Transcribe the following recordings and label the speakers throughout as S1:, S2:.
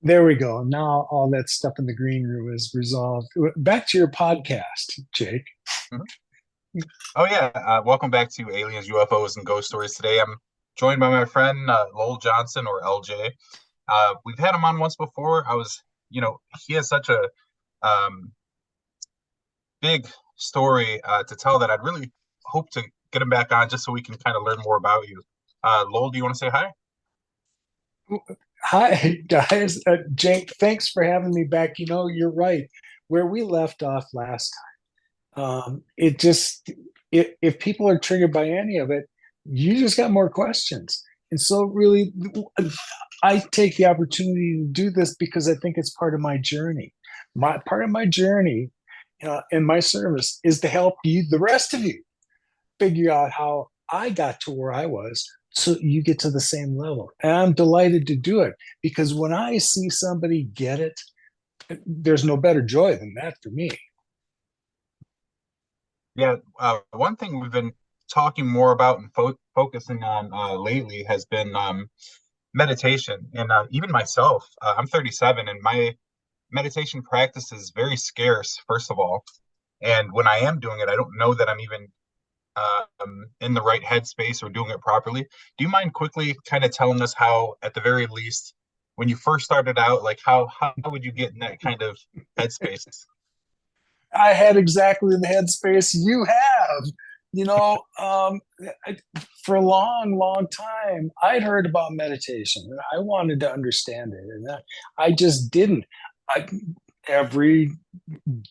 S1: There we go. Now all that stuff in the green room is resolved. Back to your podcast, Jake.
S2: Mhm. Oh yeah, welcome back to Aliens, UFOs, and Ghost Stories. Today I'm joined by my friend Lowell Johnson, or LJ. We've had him on once before. He has such a um, big story to tell that I'd really hope to get him back on just so we can kind of learn more about you. Lowell, do you want to say hi?
S1: Hi, guys. Jake, thanks for having me back. You know, you're right. Where we left off last time, it just, if people are triggered by any of it, you just got more questions. And so, really, I take the opportunity to do this because I think it's part of my journey. My part of my journey in my service is to help you, the rest of you, figure out how I got to where I was so you get to the same level. And I'm delighted to do it because when I see somebody get it, there's no better joy than that for me.
S2: Yeah, one thing we've been talking more about and focusing on lately has been meditation. And even myself, I'm 37, and my meditation practice is very scarce, first of all. And when I am doing it, I don't know that I'm even in the right headspace or doing it properly. Do you mind quickly kind of telling us how, at the very least, when you first started out, like how would you get in that kind of headspace?
S1: I had exactly the headspace you have. You know, for a long, long time, I'd heard about meditation and I wanted to understand it, and I just didn't. I, every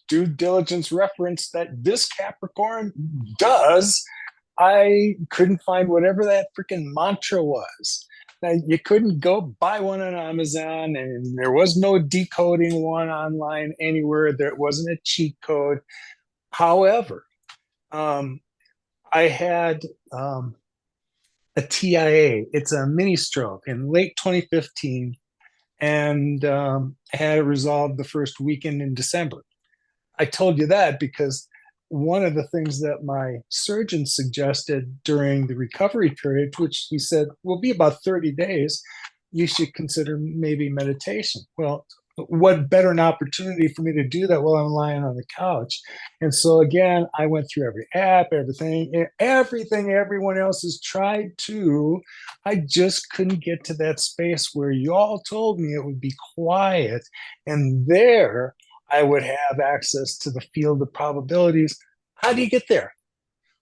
S1: due diligence reference that this Capricorn does, I couldn't find whatever that freaking mantra was. Now, you couldn't go buy one on Amazon, and there was no decoding one online anywhere. There wasn't a cheat code. However, um, I had a TIA. It's a mini stroke in late 2015, and I had it resolved the first weekend in December. I told you that because one of the things that my surgeon suggested during the recovery period, which he said will be about 30 days, you should consider maybe meditation. Well, what better an opportunity for me to do that while I'm lying on the couch? And so again, I went through every app, everything everyone else has tried to. I just couldn't get to that space where you all told me it would be quiet. And there I would have access to the field of probabilities. How do you get there?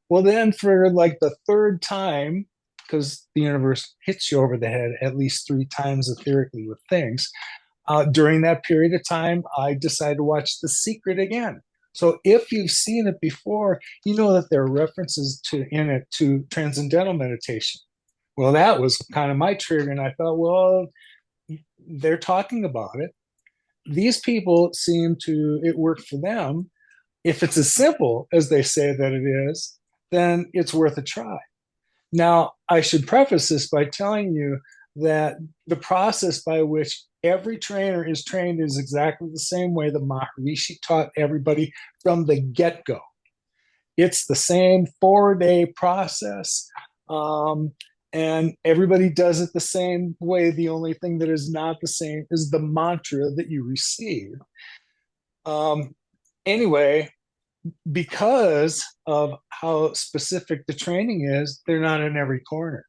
S1: Well, then for like the third time, because the universe hits you over the head at least three times etherically with things, during that period of time, I decided to watch The Secret again. So if you've seen it before, you know that there are references to in it to transcendental meditation. Well, that was kind of my trigger, and I thought, well, they're talking about it. These people seem to it work for them. If it's as simple as they say that it is, then it's worth a try. Now, I should preface this by telling you that the process by which every trainer is trained is exactly the same way the Maharishi taught everybody from the get go. It's the same 4 day process. And everybody does it the same way. The only thing that is not the same is the mantra that you receive. Um, anyway, because of how specific the training is, they're not in every corner.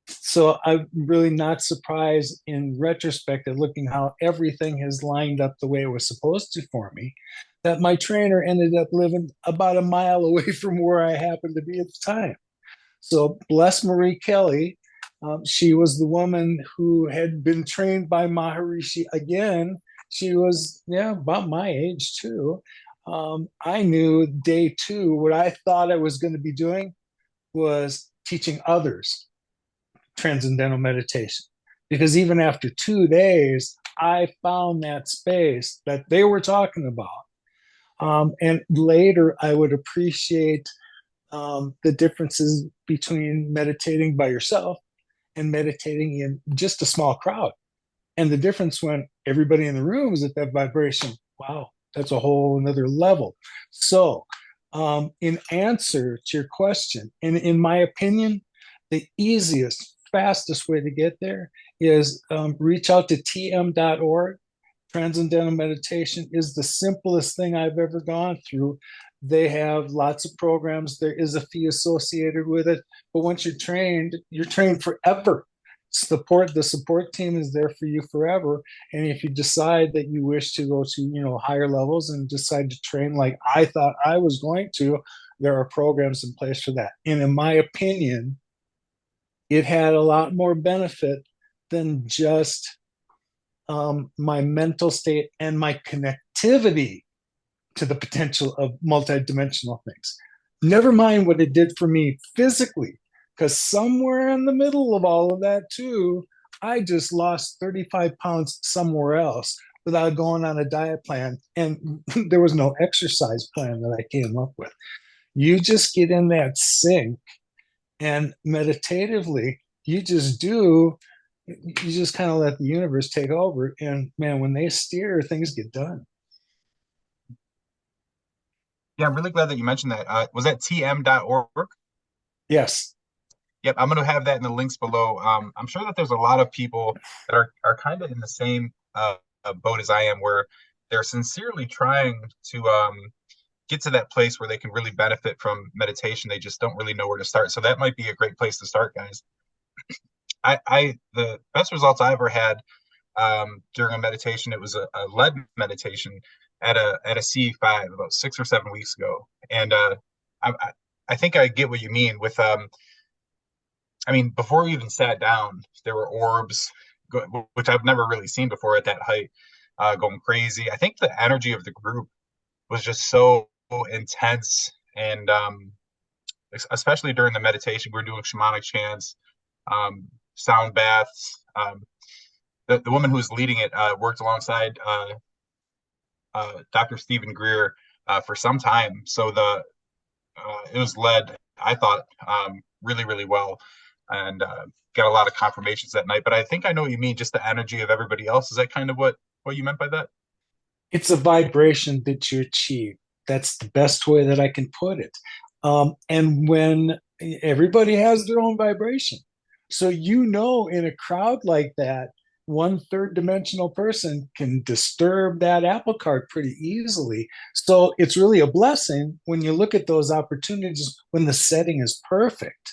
S1: So I'm really not surprised in retrospect at looking how everything has lined up the way it was supposed to for me, that my trainer ended up living about a mile away from where I happened to be at the time. So bless Marie Kelly. She was the woman who had been trained by Maharishi again. She was, yeah, about my age too. I knew day two, what I thought I was going to be doing was teaching others transcendental meditation. Because even after 2 days, I found that space that they were talking about. And later, I would appreciate the differences between meditating by yourself and meditating in just a small crowd. And the difference when everybody in the room is at that vibration, wow, that's a whole another level. So, in answer to your question, and in my opinion, the easiest, fastest way to get there is reach out to tm.org. Transcendental meditation is the simplest thing I've ever gone through. They have lots of programs. There is a fee associated with it, but once you're trained forever. The support team is there for you forever. And if you decide that you wish to go to, higher levels and decide to train like I thought I was going to, there are programs in place for that. And in my opinion, it had a lot more benefit than just my mental state and my connectivity to the potential of multidimensional things. Never mind what it did for me physically, because somewhere in the middle of all of that, too, I just lost 35 pounds somewhere else without going on a diet plan. And there was no exercise plan that I came up with. You just get in that sync and meditatively, you just kind of let the universe take over. And man, when they steer, things get done.
S2: Yeah, I'm really glad that you mentioned that. Was that tm.org?
S1: Yes.
S2: Yep, I'm going to have that in the links below. I'm sure that there's a lot of people that are kind of in the same boat as I am, where they're sincerely trying to get to that place where they can really benefit from meditation. They just don't really know where to start. So that might be a great place to start, guys. The best results I ever had during a meditation, it was a lead meditation at a C5 about 6 or 7 weeks ago, and I think I get what you mean with I mean, before we even sat down, there were orbs, which I've never really seen before at that height, going crazy. I think the energy of the group was just so intense, and especially during the meditation, we were doing shamanic chants, sound baths. The woman who was leading it worked alongside Dr. Stephen Greer for some time, so it was led, I thought, really, really well, and got a lot of confirmations that night. But I think I know what you mean, just the energy of everybody else. Is that kind of what you meant by that?
S1: It's a vibration that you achieve. That's the best way that I can put it. And when everybody has their own vibration. So, in a crowd like that, one third dimensional person can disturb that apple cart pretty easily. So it's really a blessing when you look at those opportunities when the setting is perfect.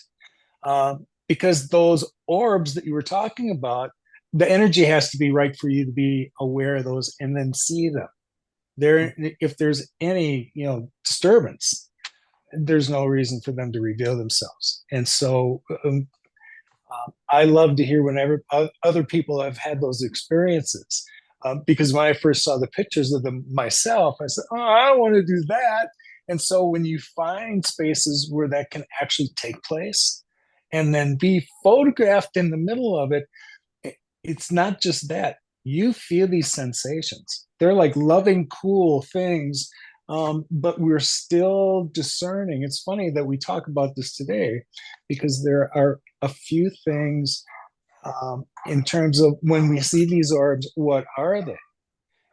S1: Because those orbs that you were talking about, the energy has to be right for you to be aware of those and then see them. If there's any disturbance, there's no reason for them to reveal themselves. And so I love to hear whenever other people have had those experiences. Because when I first saw the pictures of them myself, I said, "Oh, I don't want to do that." And so when you find spaces where that can actually take place and then be photographed in the middle of it, it's not just that. You feel these sensations. They're like loving, cool things, but we're still discerning. It's funny that we talk about this today because there are a few things in terms of when we see these orbs, what are they?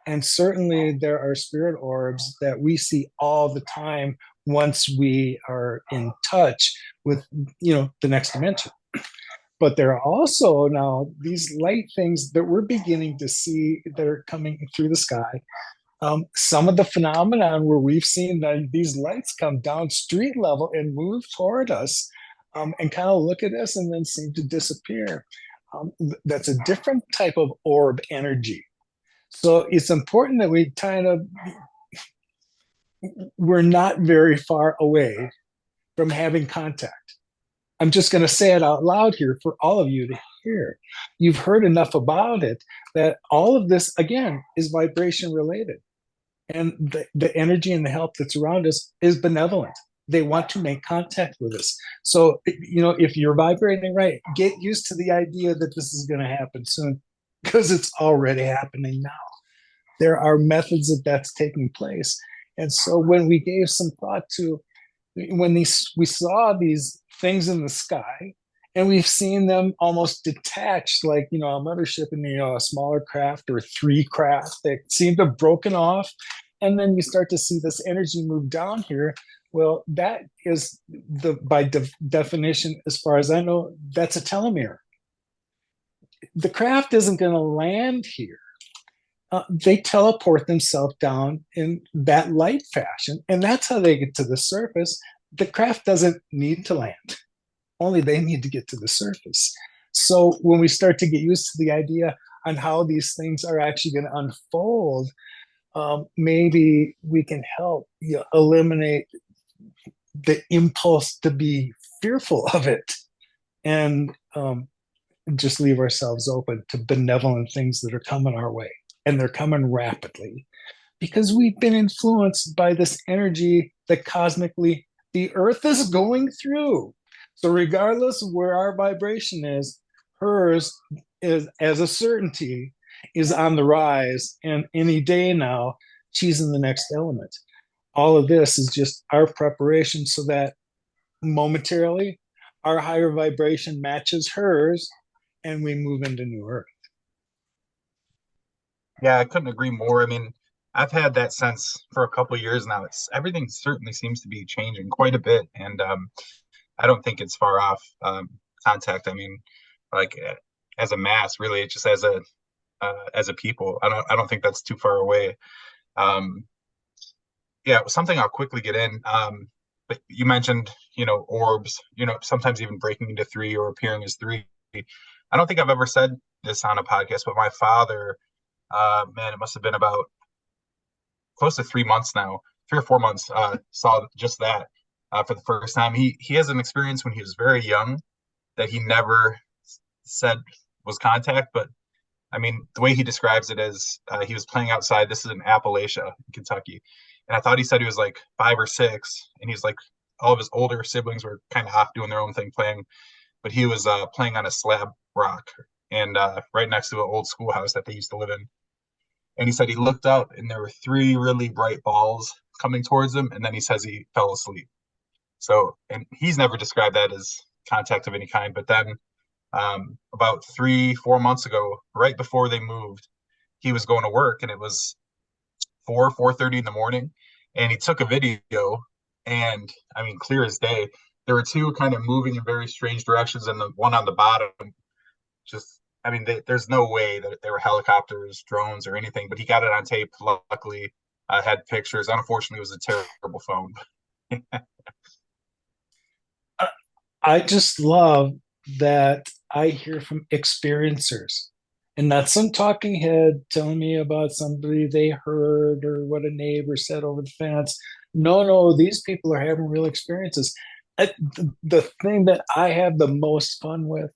S1: And certainly there are spirit orbs that we see all the time once we are in touch with, the next dimension. But there are also now these light things that we're beginning to see that are coming through the sky. Some of the phenomenon where we've seen that these lights come down street level and move toward us and kind of look at us and then seem to disappear. That's a different type of orb energy. So it's important that we're not very far away from having contact. I'm just going to say it out loud here for all of you to hear. You've heard enough about it that all of this, again, is vibration related. And the energy and the help that's around us is benevolent. They want to make contact with us. So, if you're vibrating right, get used to the idea that this is going to happen soon because it's already happening now. There are methods that that's taking place. And so when we gave some thought to when we saw these things in the sky and we've seen them almost detached, like, a mothership in, a smaller craft or three craft that seem to have broken off. And then you start to see this energy move down here. Well, that is by definition, as far as I know, that's a telomere. the craft isn't going to land here. They teleport themselves down in that light fashion, and that's how they get to the surface. The craft doesn't need to land, only they need to get to the surface. So when we start to get used to the idea on how these things are actually going to unfold, maybe we can help eliminate the impulse to be fearful of it, and just leave ourselves open to benevolent things that are coming our way. And they're coming rapidly because we've been influenced by this energy that cosmically the earth is going through. So regardless of where our vibration is, hers is, as a certainty, is on the rise. And any day now, she's in the next element. All of this is just our preparation so that momentarily our higher vibration matches hers and we move into new earth.
S2: Yeah, I couldn't agree more. I mean, I've had that sense for a couple of years now. It's everything certainly seems to be changing quite a bit, and I don't think it's far off contact. I mean, like as a mass, really, just as a people, I don't think that's too far away. Um, yeah, something I'll quickly get in. But you mentioned, orbs, sometimes even breaking into three or appearing as three. I don't think I've ever said this on a podcast, but my father, man, it must have been about close to 3 months now, 3 or 4 months, saw just that for the first time. He has an experience when he was very young that he never said was contact, but I mean, the way he describes it is he was playing outside. This is in Appalachia, in Kentucky. And I thought he said he was like 5 or 6, and he's like, all of his older siblings were kind of off doing their own thing playing, but he was playing on a slab rock and right next to an old schoolhouse that they used to live in. And he said he looked up and there were three really bright balls coming towards him. And then he says he fell asleep. So, and he's never described that as contact of any kind. But then about 3, 4 months ago, right before they moved, he was going to work and it was 4:30 in the morning. And he took a video and I mean, clear as day, there were two kind of moving in very strange directions. And the one on the bottom just, I mean, there's no way that they were helicopters, drones, or anything, but he got it on tape. Luckily, had pictures. Unfortunately, it was a terrible phone.
S1: I just love that I hear from experiencers and not some talking head telling me about somebody they heard or what a neighbor said over the fence. No, no, these people are having real experiences. The thing that I have the most fun with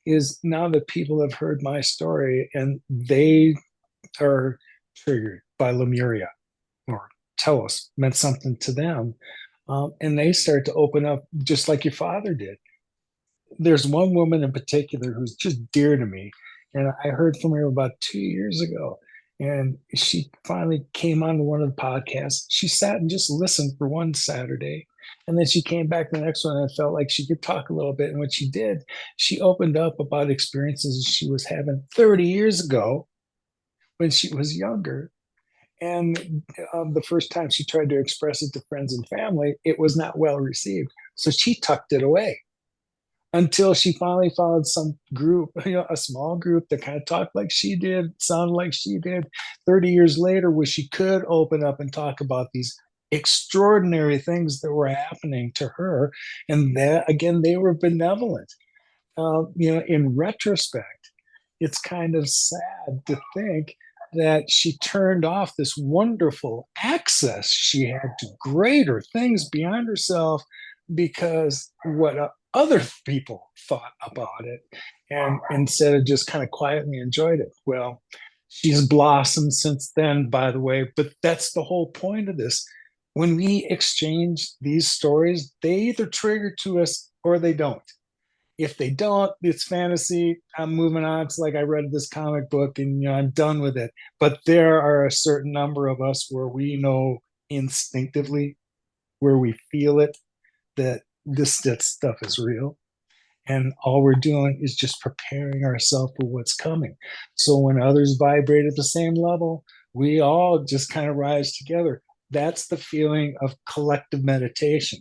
S1: is now that people have heard my story and they are triggered by Lemuria or Telos meant something to them. And they start to open up just like your father did. There's one woman in particular who's just dear to me. And I heard from her about 2 years ago. And she finally came on to one of the podcasts. She sat and just listened for one Saturday. And then she came back the next one and felt like she could talk a little bit. And when she did, she opened up about experiences she was having 30 years ago when she was younger. And the first time she tried to express it to friends and family, it was not well received. So she tucked it away until she finally found some group, a small group that kind of talked like she did, sounded like she did 30 years later, where she could open up and talk about these extraordinary things that were happening to her. And that, again, they were benevolent. In retrospect, it's kind of sad to think that she turned off this wonderful access she had to greater things beyond herself because what other people thought about it, and instead of just kind of quietly enjoyed it. Well, she's blossomed since then, by the way, but that's the whole point of this. When we exchange these stories, they either trigger to us or they don't. If they don't, it's fantasy. I'm moving on. It's like I read this comic book and I'm done with it. But there are a certain number of us where we know instinctively, where we feel it, that that stuff is real. And all we're doing is just preparing ourselves for what's coming. So when others vibrate at the same level, we all just kind of rise together. That's the feeling of collective meditation.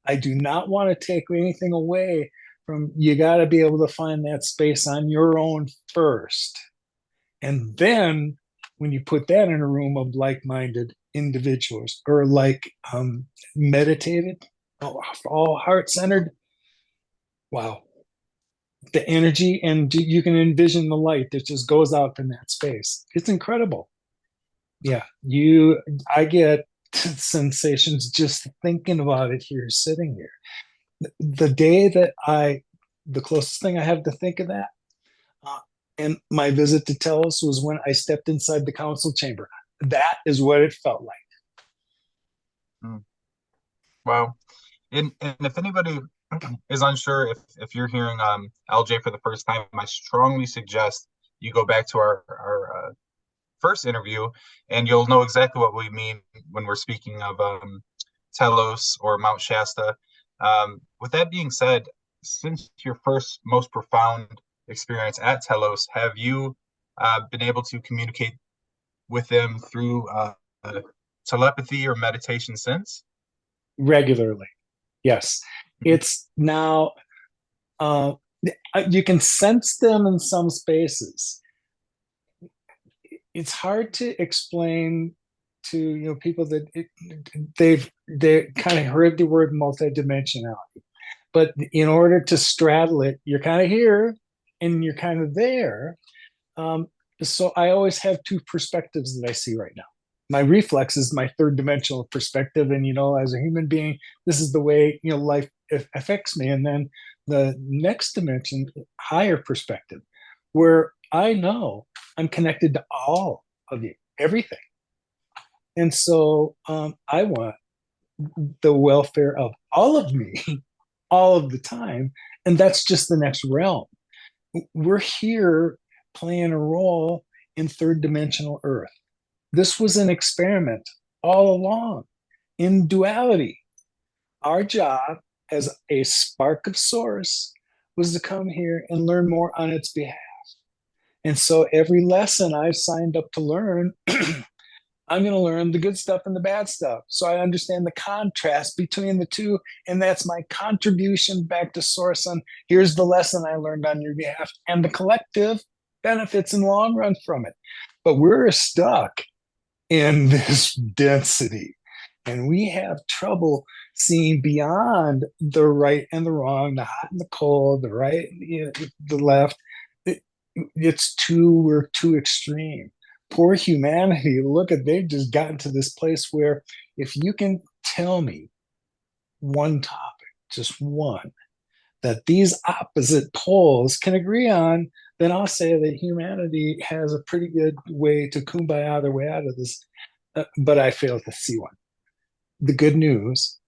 S1: I do not want to take anything away from you got to be able to find that space on your own first. And then when you put that in a room of like-minded individuals or like meditated, all heart-centered, wow, the energy, and you can envision the light that just goes out from that space. It's incredible. Yeah, I get sensations just thinking about it here, sitting here. The day that the closest thing I have to think of that, uh, and my visit to Telos was when I stepped inside the council chamber. That is what it felt like.
S2: Mm. Wow. And if anybody is unsure, if you're hearing LJ for the first time, I strongly suggest you go back to our first interview, and you'll know exactly what we mean when we're speaking of Telos or Mount Shasta. With that being said, since your first most profound experience at Telos, have you been able to communicate with them through telepathy or meditation since?
S1: Regularly. Yes. It's now, uh, you can sense them in some spaces. It's hard to explain to people that they kind of heard the word multidimensionality, but in order to straddle it, you're kind of here and you're kind of there. Um, so I always have two perspectives that I see right now. My reflex is my third dimensional perspective, and as a human being, this is the way life affects me. And then the next dimension, higher perspective, where I know I'm connected to all of you, everything. And so I want the welfare of all of me all of the time. And that's just the next realm. We're here playing a role in third dimensional Earth. This was an experiment all along in duality. Our job as a spark of source was to come here and learn more on its behalf. And so every lesson I've signed up to learn, I'm going to learn the good stuff and the bad stuff. So I understand the contrast between the two. And that's my contribution back to source on here's the lesson I learned on your behalf and the collective benefits in the long run from it. But we're stuck in this density, and we have trouble seeing beyond the right and the wrong, the hot and the cold, the right, the left. We're too extreme. Poor humanity. They've just gotten to this place where if you can tell me one topic, just one, that these opposite poles can agree on, then I'll say that humanity has a pretty good way to kumbaya their way out of this. But I fail to see one. The good news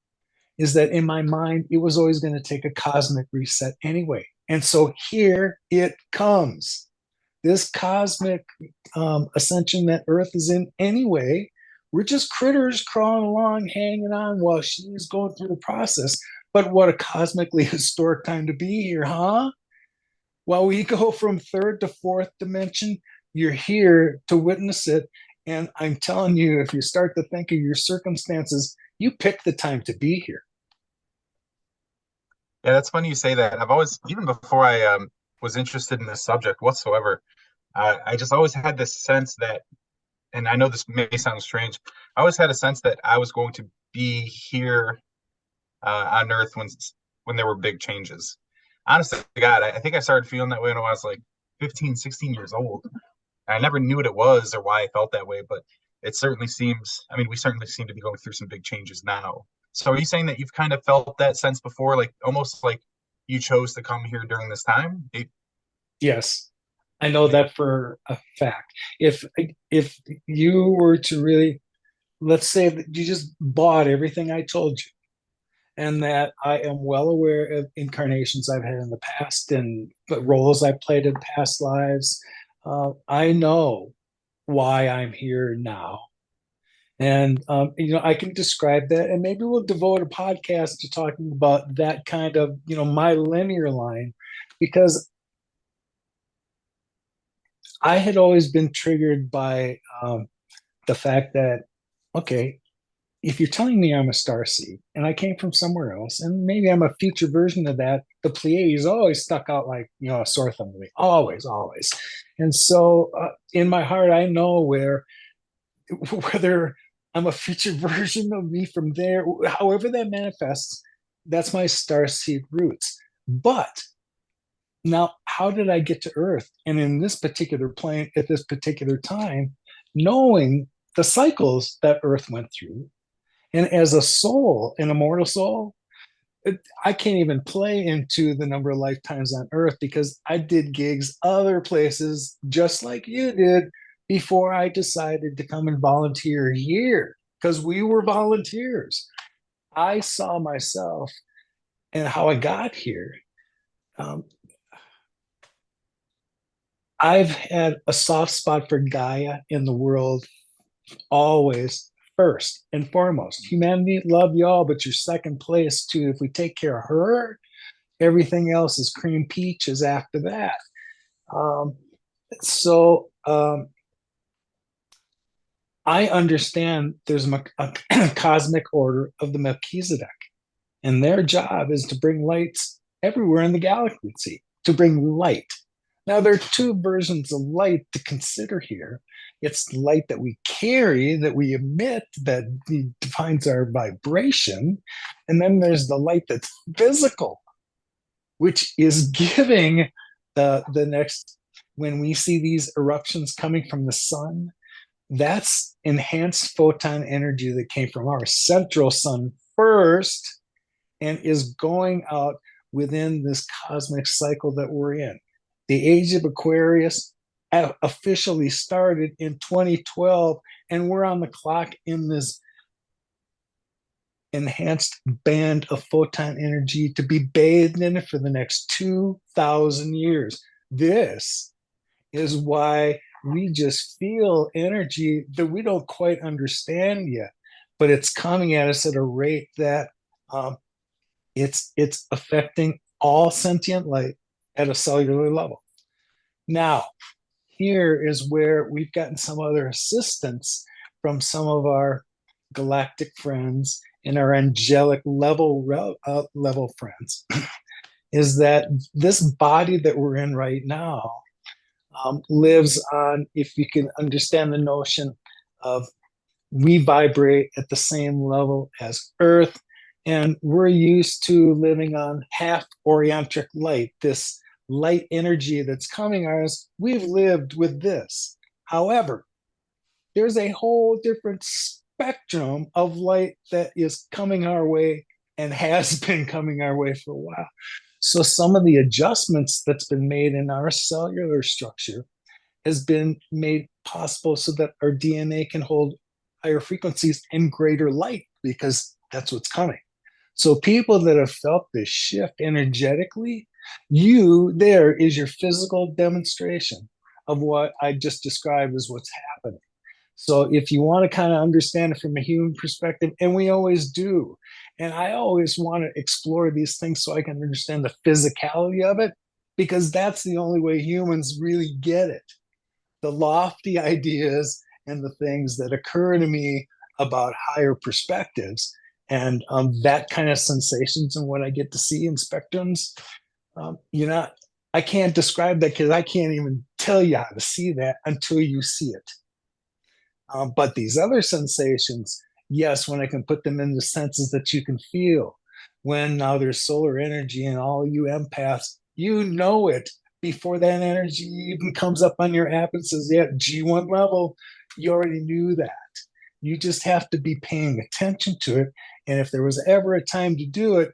S1: is that in my mind, it was always going to take a cosmic reset anyway. And so here it comes. This cosmic ascension that Earth is in anyway. We're just critters crawling along, hanging on while she's going through the process. But what a cosmically historic time to be here, huh? While we go from third to fourth dimension, you're here to witness it. And I'm telling you, if you start to think of your circumstances, you pick the time to be here.
S2: Yeah, that's funny you say that. I've always, even before I was interested in this subject whatsoever, I just always had this sense that, and I know this may sound strange, I always had a sense that I was going to be here on Earth when there were big changes. Honestly, God, I think I started feeling that way when I was like 15, 16 years old. I never knew what it was or why I felt that way, but it certainly seems, I mean, we certainly seem to be going through some big changes now. So are you saying that you've kind of felt that sense before, like almost like you chose to come here during this time?
S1: Yes, I know that for a fact. If you were to really, let's say that you just bought everything I told you, and that I am well aware of incarnations I've had in the past and the roles I played in past lives. I know why I'm here now. And, I can describe that, and maybe we'll devote a podcast to talking about that kind of, my linear line, because I had always been triggered by the fact that, okay, if you're telling me I'm a star seed and I came from somewhere else, and maybe I'm a future version of that, the Pleiades always stuck out like, a sore thumb to me, always, always. And so in my heart, I know whether I'm a future version of me from there, however that manifests, that's my star seed roots. But now, how did I get to Earth? And in this particular plane, at this particular time, knowing the cycles that Earth went through, and as a soul, an immortal soul, I can't even play into the number of lifetimes on Earth because I did gigs other places just like you did before I decided to come and volunteer here because we were volunteers. I saw myself and how I got here. Um, I've had a soft spot for Gaia in the world always, first and foremost. Humanity, love y'all, but your second place too. If we take care of her, everything else is cream peaches after that. Um, so I understand there's a cosmic order of the Melchizedek, and their job is to bring lights everywhere in the galaxy, to bring light. Now, there are two versions of light to consider here. It's the light that we carry, that we emit, that defines our vibration. And then there's the light that's physical, which is giving the next, when we see these eruptions coming from the sun, that's enhanced photon energy that came from our central sun first and is going out within this cosmic cycle that we're in. The age of Aquarius officially started in 2012, and we're on the clock in this enhanced band of photon energy to be bathed in it for the next 2,000 years. This is why we just feel energy that we don't quite understand yet, but it's coming at us at a rate that it's affecting all sentient life at a cellular level. Now, here is where we've gotten some other assistance from some of our galactic friends and our angelic level friends. Is that this body that we're in right now lives on, if you can understand the notion of we vibrate at the same level as Earth, and we're used to living on half orientric light, this light energy that's coming at us. We've lived with this. However, there's a whole different spectrum of light that is coming our way and has been coming our way for a while. So some of the adjustments that's been made in our cellular structure has been made possible so that our DNA can hold higher frequencies and greater light because that's what's coming. So people that have felt this shift energetically, there is your physical demonstration of what I just described as what's happening. So if you want to kind of understand it from a human perspective, and we always do, and I always want to explore these things so I can understand the physicality of it, because that's the only way humans really get it. The lofty ideas and the things that occur to me about higher perspectives and that kind of sensations and what I get to see in spectrums. I can't describe that because I can't even tell you how to see that until you see it. But these other sensations, yes, when I can put them in the senses that you can feel, when now there's solar energy and all you empaths, you know it before that energy even comes up on your app and says, yeah, G1 level, you already knew that. You just have to be paying attention to it. And if there was ever a time to do it,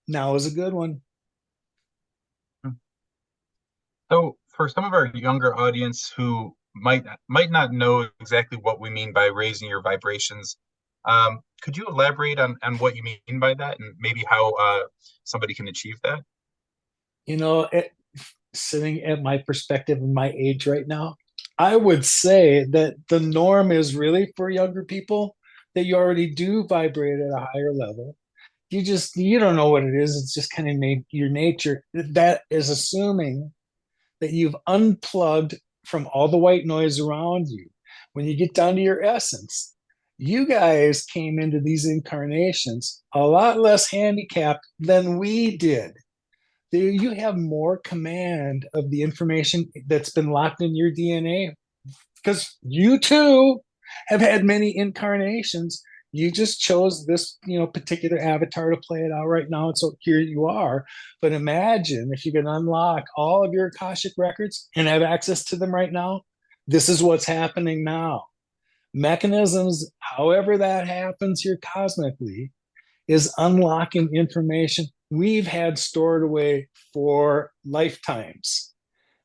S1: now is a good one.
S2: So for some of our younger audience who might not know exactly what we mean by raising your vibrations, could you elaborate on what you mean by that and maybe how somebody can achieve that?
S1: Sitting at my perspective and my age right now, I would say that the norm is really for younger people that you already do vibrate at a higher level. You don't know what it is. It's just kind of your nature. That is assuming that you've unplugged from all the white noise around you. When you get down to your essence, You guys came into these incarnations a lot less handicapped than we did. You have more command of the information that's been locked in your DNA because you too have had many incarnations. You just chose this, particular avatar to play it out right now, and so here you are. But imagine if you can unlock all of your Akashic records and have access to them right now. This is what's happening now. Mechanisms, however that happens here cosmically, is unlocking information we've had stored away for lifetimes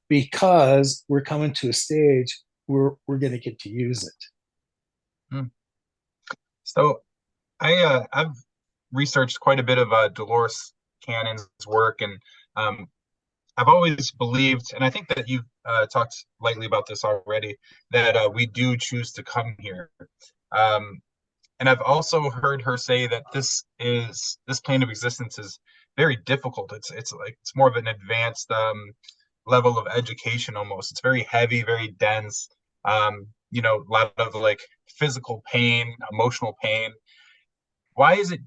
S1: because we're coming to a stage where we're going to get to use it.
S2: Hmm. So I've researched quite a bit of Dolores Cannon's work, and um, I've always believed, and I think that you've talked lightly about this already, that we do choose to come here. Um, and I've also heard her say that this plane of existence is very difficult. It's like it's more of an advanced level of education almost. It's very heavy, very dense. A lot of like physical pain, emotional pain. Why is it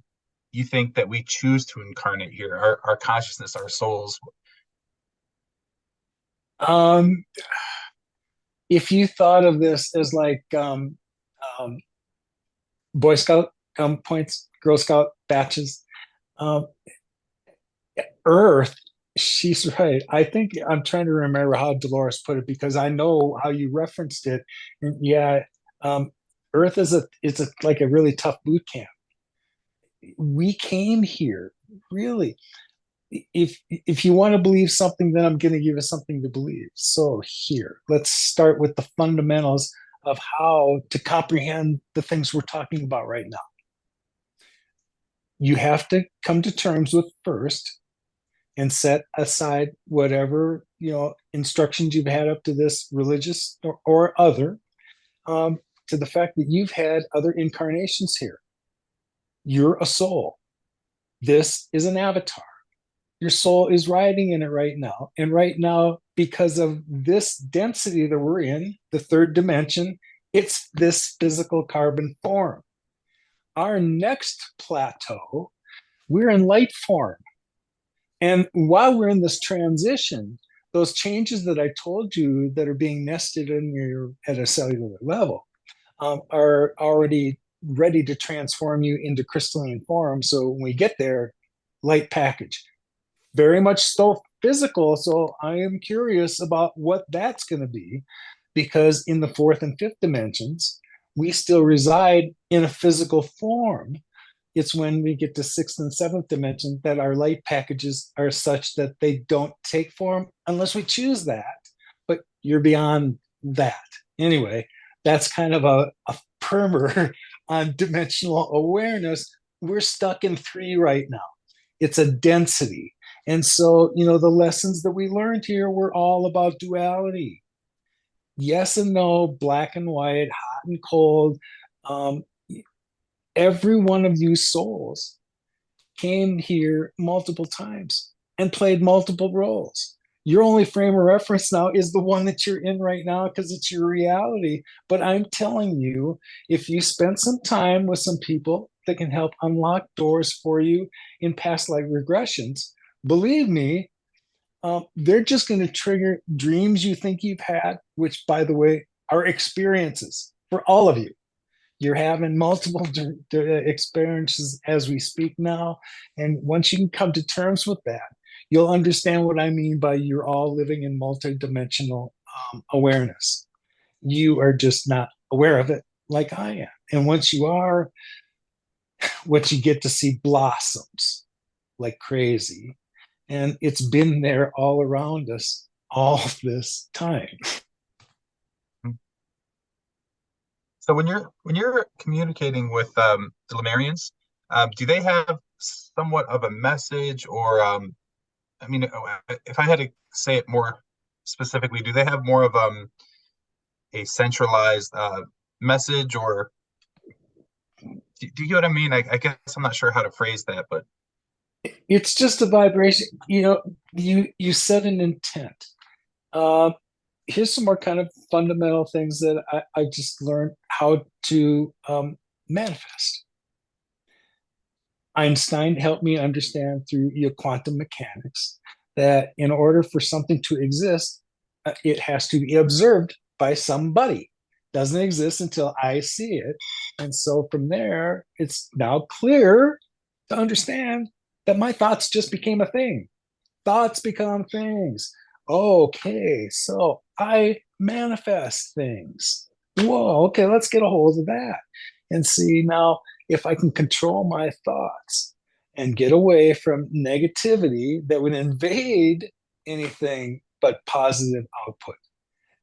S2: you think that we choose to incarnate here, our consciousness, our souls?
S1: Um, if you thought of this as like um, Boy Scout points, Girl Scout batches, um, Earth, she's right. I think I'm trying to remember how Dolores put it because I know how you referenced it. And yeah, um, Earth is a like a really tough boot camp. We came here really. If you want to believe something, then I'm going to give you something to believe. So here, let's start with the fundamentals of how to comprehend the things we're talking about right now. You have to come to terms with first and set aside whatever instructions you've had up to this, religious or other, to the fact that you've had other incarnations here. You're a soul. This is an avatar. Your soul is riding in it right now. And right now, because of this density that we're in, the third dimension, it's this physical carbon form. Our next plateau, we're in light form. And while we're in this transition, those changes that I told you that are being nested in your at a cellular level are already ready to transform you into crystalline form. So when we get there, light package, very much still physical. So I am curious about what that's going to be, because in the fourth and fifth dimensions, we still reside in a physical form. It's when we get to sixth and seventh dimension that our light packages are such that they don't take form unless we choose that. But you're beyond that. Anyway, that's kind of a primer on dimensional awareness. We're stuck in three right now. It's a density. And so, the lessons that we learned here were all about duality. Yes and no, black and white, hot and cold. Um, every one of you souls came here multiple times and played multiple roles. Your only frame of reference now is the one that you're in right now because it's your reality. But I'm telling you, if you spend some time with some people that can help unlock doors for you in past life regressions, believe me, they're just going to trigger dreams you think you've had, which, by the way, are experiences for all of you. You're having multiple experiences as we speak now. And once you can come to terms with that, you'll understand what I mean by you're all living in multidimensional awareness. You are just not aware of it like I am. And once you are, what you get to see blossoms like crazy. And it's been there all around us all this time.
S2: So when you're communicating with the Lemurians, do they have somewhat of a message, or I mean, if I had to say it more specifically, do they have more of a centralized message, or do you get what I mean? I guess I'm not sure how to phrase that, but
S1: It's just a vibration. You set an intent. Uh, Here's some more kind of fundamental things that I just learned how to manifest. Einstein helped me understand through quantum mechanics that in order for something to exist, it has to be observed by somebody. Doesn't exist until I see it. And so from there, it's now clear to understand that my thoughts just became a thing. Thoughts become things. Okay, so I manifest things. Whoa, okay, let's get a hold of that and see now if I can control my thoughts and get away from negativity that would invade anything but positive output.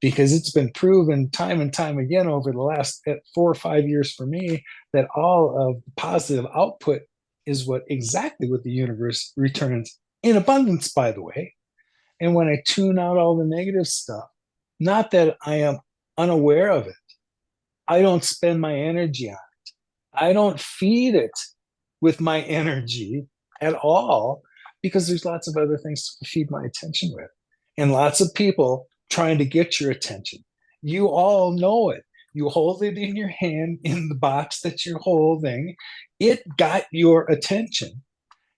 S1: Because it's been proven time and time again over the last 4 or 5 years for me that all of the positive output is what exactly what the universe returns in abundance, by the way. And when I tune out all the negative stuff, not that I am unaware of it, I don't spend my energy on it. I don't feed it with my energy at all because there's lots of other things to feed my attention with and lots of people trying to get your attention. You all know it. You hold it in your hand in the box that you're holding. It got your attention.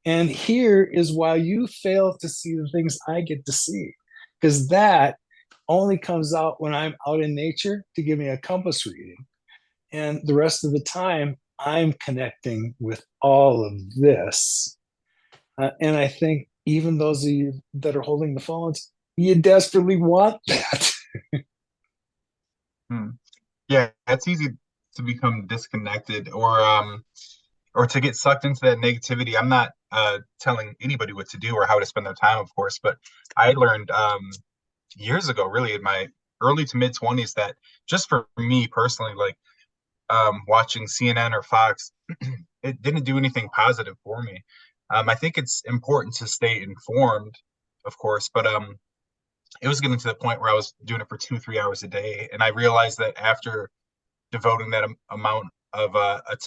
S1: And here is why you fail to see the things I get to see, because that only comes out when I'm out in nature to give me a compass reading. And the rest of the time, I'm connecting with all of this. And I think even those of you that are holding the phones, you desperately want that.
S2: Hmm. Yeah, it's easy to become disconnected or to get sucked into that negativity. I'm not telling anybody what to do or how to spend their time, of course, but I learned years ago, really in my early to mid 20s, that just for me personally, like watching CNN or Fox, it didn't do anything positive for me. I think it's important to stay informed, of course, but it was getting to the point where I was doing it for 2, 3 hours a day, and I realized that after devoting that amount of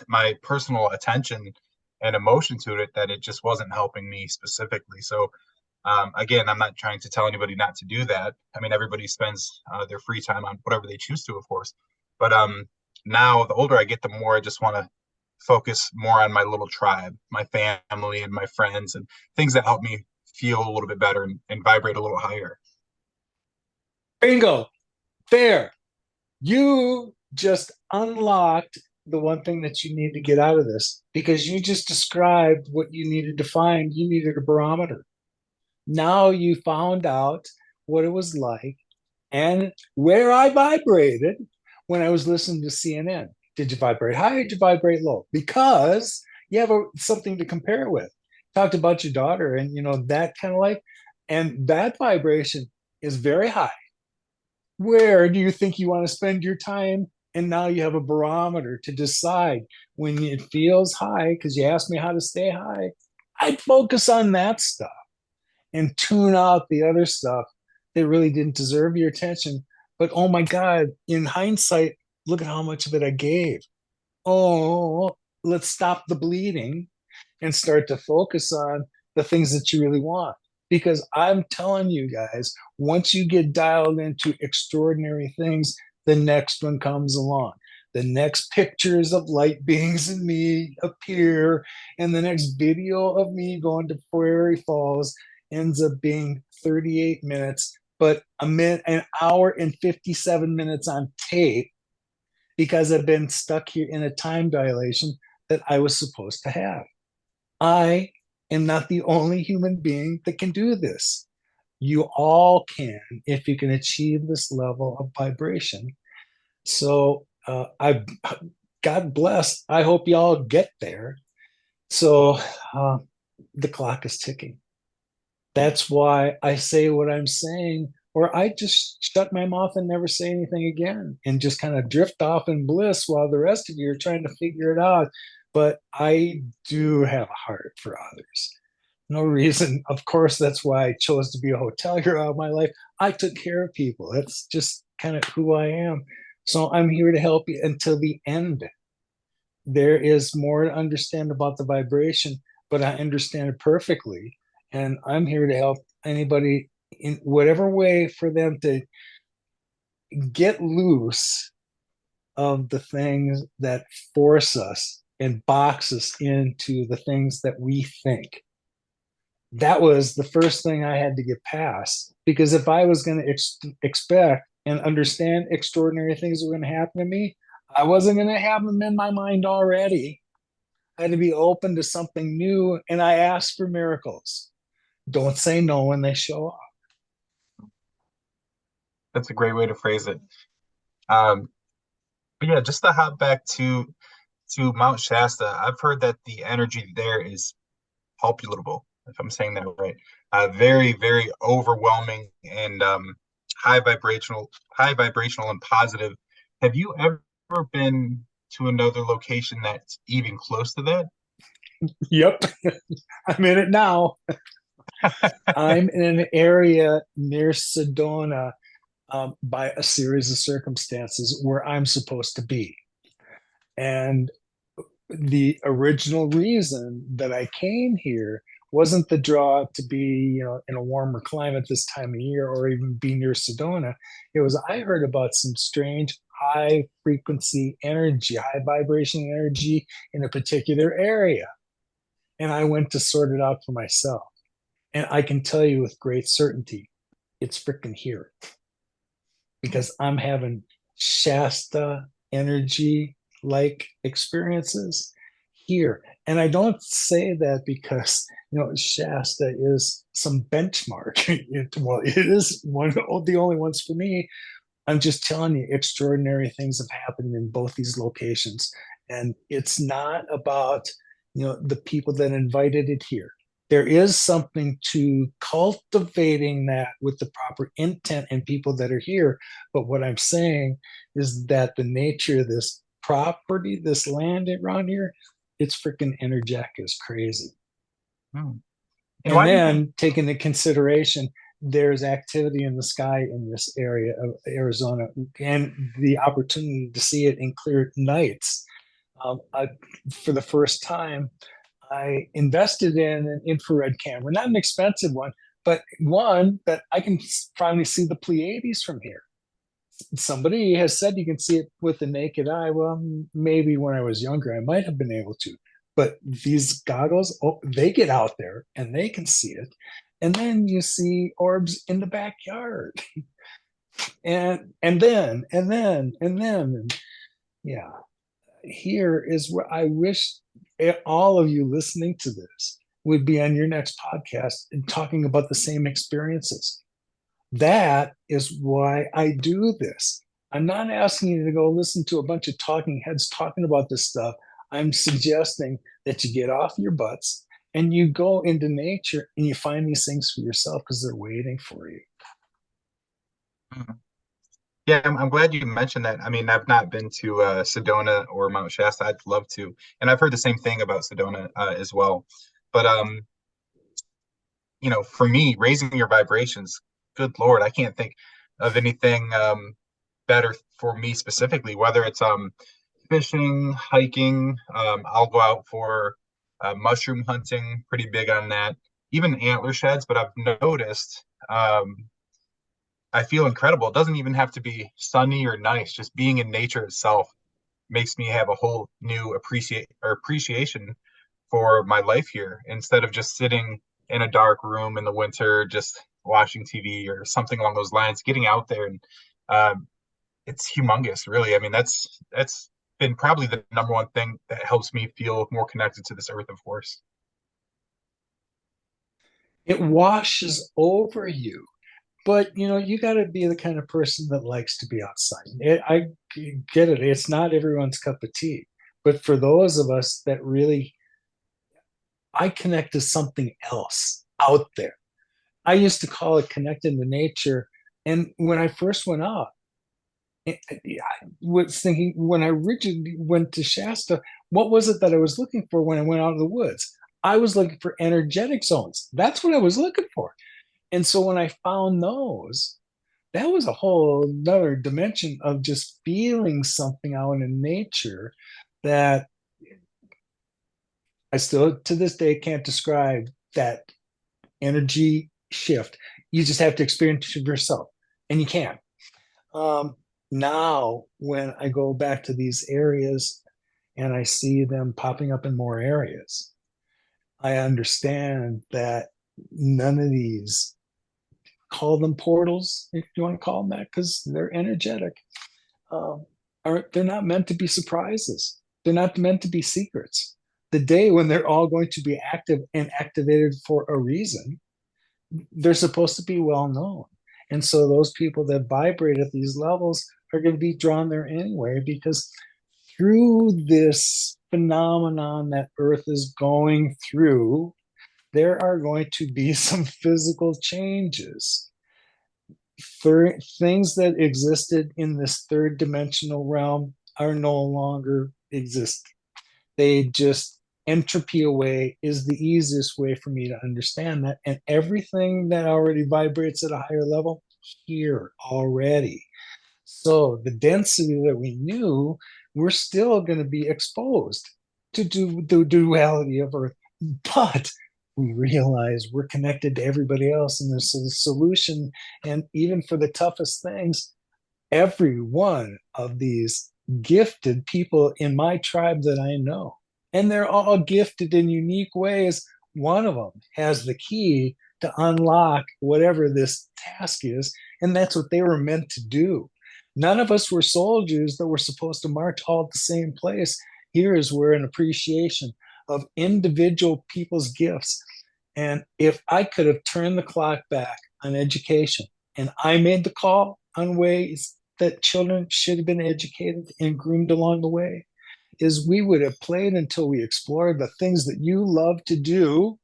S2: my personal attention and emotion to it, that it just wasn't helping me specifically. So again, I'm not trying to tell anybody not to do that. I mean, everybody spends their free time on whatever they choose to, of course. But now, the older I get, the more I just want to focus more on my little tribe, my family, and my friends, and things that help me feel a little bit better and vibrate a little higher.
S1: Bingo, there. You just unlocked the one thing that you need to get out of this because you just described what you needed to find. You needed a barometer. Now you found out what it was like and where I vibrated when I was listening to CNN. Did you vibrate high or did you vibrate low? Because you have something to compare with. Talked about your daughter and that kind of like, and that vibration is very high. Where do you think you want to spend your time? And now you have a barometer to decide when it feels high, because you asked me how to stay high. I'd focus on that stuff and tune out the other stuff that really didn't deserve your attention. But oh my God, in hindsight, look at how much of it I gave. Oh, let's stop the bleeding and start to focus on the things that you really want. Because I'm telling you guys, once you get dialed into extraordinary things, the next one comes along. The next pictures of light beings and me appear, and the next video of me going to Prairie Falls ends up being 38 minutes, but an hour and 57 minutes on tape because I've been stuck here in a time dilation that I was supposed to have. I am not the only human being that can do this. You all can if you can achieve this level of vibration. So I, God bless. I hope y'all get there. So uh, the clock is ticking. That's why I say what I'm saying, or I just shut my mouth and never say anything again and just kind of drift off in bliss while the rest of you are trying to figure it out. But I do have a heart for others. No reason. Of course, that's why I chose to be a hotelier all my life. I took care of people. That's just kind of who I am. So I'm here to help you until the end. There is more to understand about the vibration, but I understand it perfectly. And I'm here to help anybody in whatever way for them to get loose of the things that force us and box us into the things that we think. That was the first thing I had to get past, because if I was going to expect and understand extraordinary things were going to happen to me, I wasn't going to have them in my mind already. I had to be open to something new, and I asked for miracles. Don't say no when they show up.
S2: That's a great way to phrase it. Um, but yeah, just to hop back to Mount Shasta, I've heard that the energy there is palpable, if I'm saying that right. Very, very overwhelming and high vibrational and positive. Have you ever been to another location that's even close to that?
S1: Yep, I'm in it now. I'm in an area near Sedona, by a series of circumstances where I'm supposed to be. And the original reason that I came here wasn't the draw to be, in a warmer climate this time of year or even be near Sedona. It was, I heard about some strange high frequency energy, high vibration energy in a particular area. And I went to sort it out for myself. And I can tell you with great certainty, it's freaking here, because I'm having Shasta energy like experiences here. And I don't say that because, Shasta is some benchmark. Well, it is one of the only ones for me. I'm just telling you, extraordinary things have happened in both these locations. And it's not about, the people that invited it here. There is something to cultivating that with the proper intent and people that are here. But what I'm saying is that the nature of this property, this land around here, it's freaking energetic as crazy.
S2: Hmm. And
S1: And
S2: why do you think?
S1: then take into consideration there's activity in the sky in this area of Arizona and the opportunity to see it in clear nights. For the first time, I invested in an infrared camera, not an expensive one, but one that I can finally see the Pleiades from here. Somebody has said you can see it with the naked eye. Well, maybe when I was younger, I might have been able to. But these goggles, oh, they get out there and they can see it. And then you see orbs in the backyard. And then, yeah. Here is where I wish all of you listening to this would be on your next podcast and talking about the same experiences. That is why I do this. I'm not asking you to go listen to a bunch of talking heads talking about this stuff. I'm suggesting that you get off your butts and you go into nature and you find these things for yourself because they're waiting for you.
S2: Mhm. Yeah, I'm glad you mentioned that. I mean, I've not been to Sedona or Mount Shasta. I'd love to, and I've heard the same thing about Sedona as well. But for me, raising your vibrations, good Lord, I can't think of anything better for me specifically, whether it's fishing, hiking, I'll go out for mushroom hunting, pretty big on that, even antler sheds. But I've noticed I feel incredible. It doesn't even have to be sunny or nice. Just being in nature itself makes me have a whole new appreciation for my life here instead of just sitting in a dark room in the winter, just watching TV or something along those lines. Getting out there and um, it's humongous, really. I mean, that's been probably the number one thing that helps me feel more connected to this earth, of course.
S1: It washes over you. But you got to be the kind of person that likes to be outside. I get it. It's not everyone's cup of tea. But for those of us that really, I connect to something else out there. I used to call it connecting to nature. And when I first went out, I was thinking, when I originally went to Shasta, what was it that I was looking for when I went out in the woods? I was looking for energetic zones. That's what I was looking for. And so when I found those, that was a whole another dimension of just feeling something out in nature that I still to this day can't describe that energy shift. You just have to experience it yourself, and you can. Now, when I go back to these areas and I see them popping up in more areas, I understand that none of these, call them portals if you want to call them that, because they're energetic, um, are they're not meant to be surprises. They're not meant to be secrets. The day when they're all going to be active and activated for a reason, they're supposed to be well known. And so those people that vibrate at these levels are going to be drawn there anyway, because through this phenomenon that Earth is going through, there are going to be some physical changes. Things that existed in this third dimensional realm are no longer exist. They just entropy away is the easiest way for me to understand that. And everything that already vibrates at a higher level here already. So the density that we knew, we're still going to be exposed to the duality of Earth. But we realize we're connected to everybody else, and there's a solution. And even for the toughest things, every one of these gifted people in my tribe that I know, and they're all gifted in unique ways. One of them has the key to unlock whatever this task is, and that's what they were meant to do. None of us were soldiers that were supposed to march all at the same place. Here is where an appreciation of individual people's gifts. And if I could have turned the clock back on education and I made the call on ways that children should have been educated and groomed along the way, is we would have played until we explored the things that you love to do.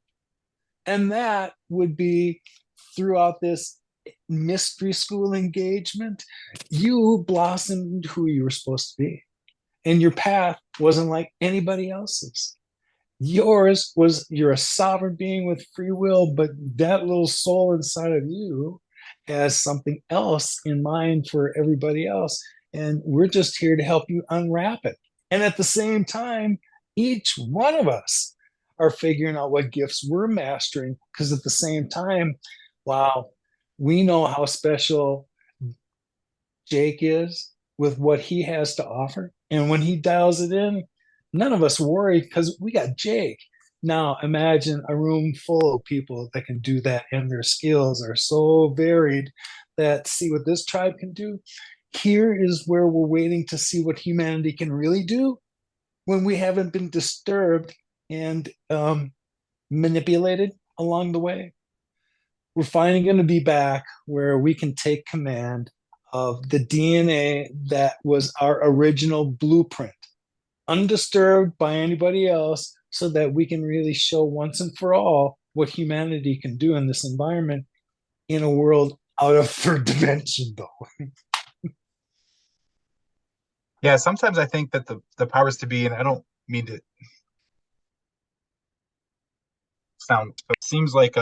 S1: And that would be throughout this mystery school engagement, you blossomed who you were supposed to be. And your path wasn't like anybody else's. Yours was, you're a sovereign being with free will, but that little soul inside of you has something else in mind for everybody else. And we're just here to help you unwrap it. And at the same time, each one of us are figuring out what gifts we're mastering, because at the same time, wow, we know how special Jake is with what he has to offer. And when he dials it in, none of us worry because we got Jake. Now imagine a room full of people that can do that, and their skills are so varied that see what this tribe can do. Here is where we're waiting to see what humanity can really do when we haven't been disturbed and manipulated along the way. We're finally going to be back where we can take command of the DNA that was our original blueprint, undisturbed by anybody else, so that we can really show once and for all what humanity can do in this environment in a world out of third dimension, though.
S2: Yeah, sometimes I think that the powers to be, and I don't mean to sound, but it seems like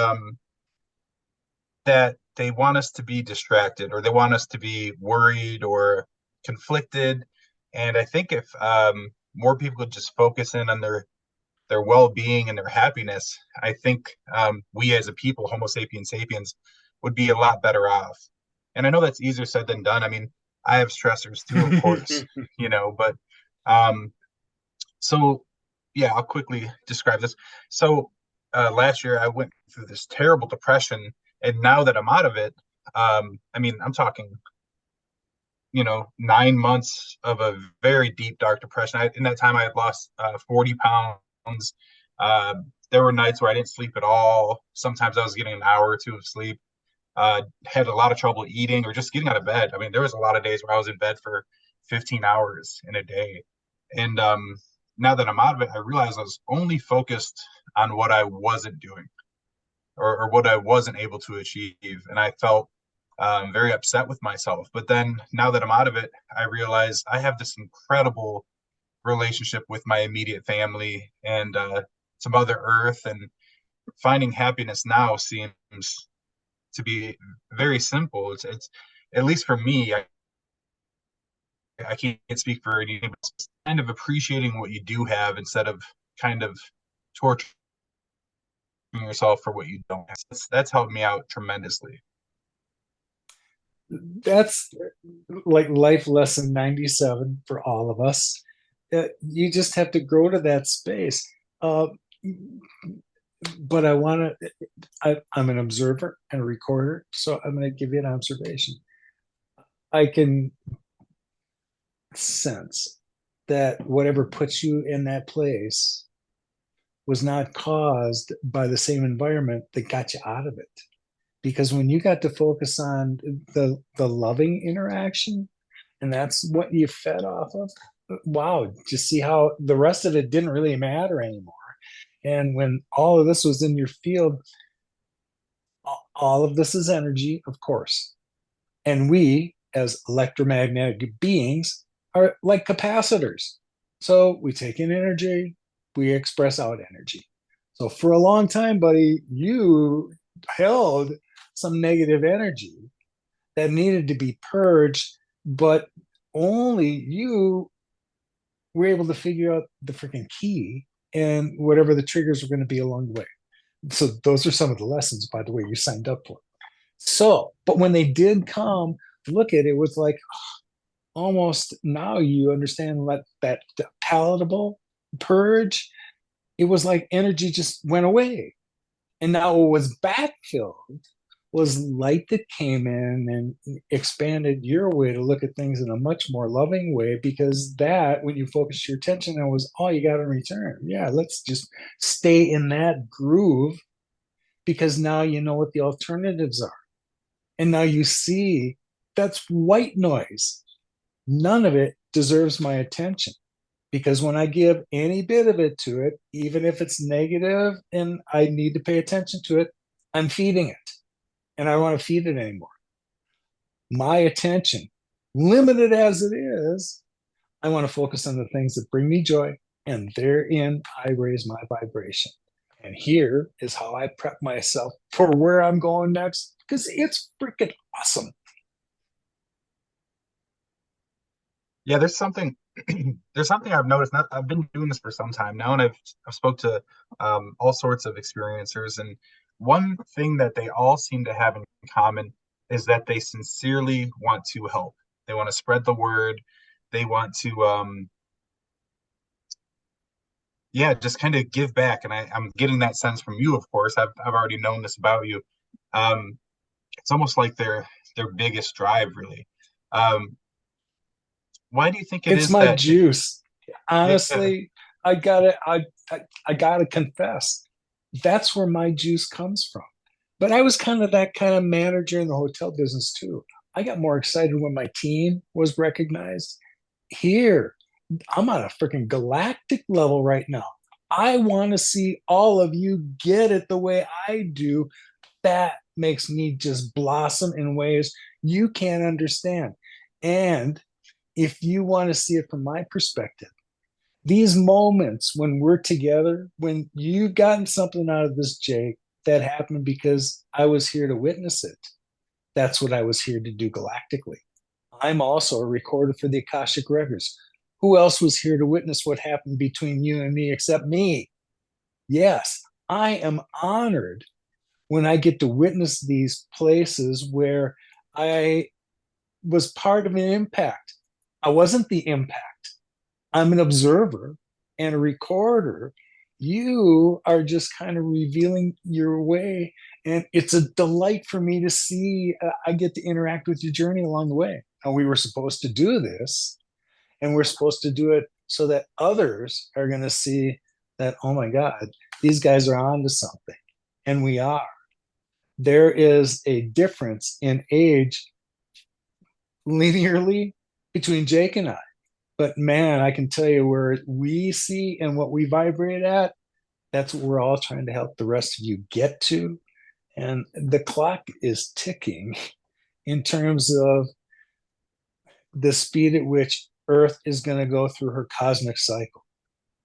S2: that they want us to be distracted, or they want us to be worried or conflicted. And I think if more people could just focus in on their well-being and their happiness, I think we as a people, Homo sapiens sapiens, would be a lot better off. And I know that's easier said than done. I mean, I have stressors too, of course, but um, so yeah, I'll quickly describe this. So last year I went through this terrible depression, and now that I'm out of it, I mean, I'm talking, 9 months of a very deep, dark depression. In that time, I had lost 40 pounds. There were nights where I didn't sleep at all. Sometimes I was getting an hour or two of sleep. Had a lot of trouble eating or just getting out of bed. I mean, there was a lot of days where I was in bed for 15 hours in a day. And now that I'm out of it, I realized I was only focused on what I wasn't doing, or what I wasn't able to achieve. And I felt very upset with myself. But then now that I'm out of it, I realize I have this incredible relationship with my immediate family and to Mother Earth. And finding happiness now seems to be very simple. It's at least for me, I can't speak for anything, but it's kind of appreciating what you do have instead of kind of torturing yourself for what you don't have. That's helped me out tremendously.
S1: that's like life lesson 97 for all of us. You just have to grow to that space. Uh, but I'm an observer and a recorder, so I'm going to give you an observation. I can sense that whatever puts you in that place was not caused by the same environment that got you out of it. Because when you got to focus on the loving interaction, and that's what you fed off of, wow, just see how the rest of it didn't really matter anymore. And when all of this was in your field, all of this is energy, of course. And we, as electromagnetic beings, are like capacitors. So we take in energy, we express out energy. So for a long time, buddy, you held some negative energy that needed to be purged, but only you were able to figure out the freaking key and whatever the triggers were going to be along the way. So those are some of the lessons, by the way, you signed up for. So, but when they did come, look at it was like almost now you understand what that palatable purge. It was like energy just went away, and now it was backfilled was light that came in and expanded your way to look at things in a much more loving way, because that when you focus your attention on was all you got in return. Yeah, let's just stay in that groove, because now you know what the alternatives are. And now you see that's white noise. None of it deserves my attention, because when I give any bit of it to it, even if it's negative and I need to pay attention to it, I'm feeding it, and I don't want to feed it anymore. My attention, limited as it is, I want to focus on the things that bring me joy, and therein I raise my vibration. And here is how I prep myself for where I'm going next, because it's freaking awesome.
S2: Yeah, there's something there's something I've noticed. Not, I've been doing this for some time now, and I've spoke to all sorts of experiencers, and one thing that they all seem to have in common is that they sincerely want to help. They want to spread the word. They want to yeah, just kind of give back. And I'm getting that sense from you, of course. I've already known this about you. Um, it's almost like their biggest drive, really. Um, why do you think it
S1: It's
S2: is
S1: my
S2: that
S1: juice.
S2: yeah,
S1: Honestly, I gotta confess, that's where my juice comes from. But I was that kind of manager in the hotel business too. I got more excited when my team was recognized. Here, I'm on a freaking galactic level right now. I want to see all of you get it the way I do. That makes me just blossom in ways you can't understand. And if you want to see it from my perspective, these moments when we're together, when you've gotten something out of this, Jake, that happened because I was here to witness it. That's what I was here to do galactically. I'm also a recorder for the Akashic Records. Who else was here to witness what happened between you and me except me? Yes, I am honored when I get to witness these places where I was part of an impact. I wasn't the impact. I'm an observer and a recorder. You are just kind of revealing your way. And it's a delight for me to see. I get to interact with your journey along the way. And we were supposed to do this, and we're supposed to do it so that others are going to see that, oh my God, these guys are on to something. And we are. There is a difference in age linearly between Jake and I. But man, I can tell you where we see and what we vibrate at, that's what we're all trying to help the rest of you get to. And the clock is ticking in terms of the speed at which Earth is going to go through her cosmic cycle.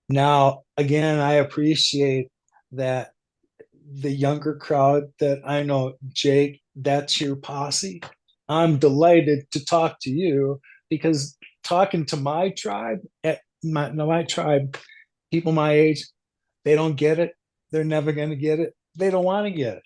S1: Now, again, I appreciate that the younger crowd that I know, Jake, that's your posse. I'm delighted to talk to you, because talking to my tribe, at my tribe, people my age, they don't get it. They're never going to get it. They don't want to get it.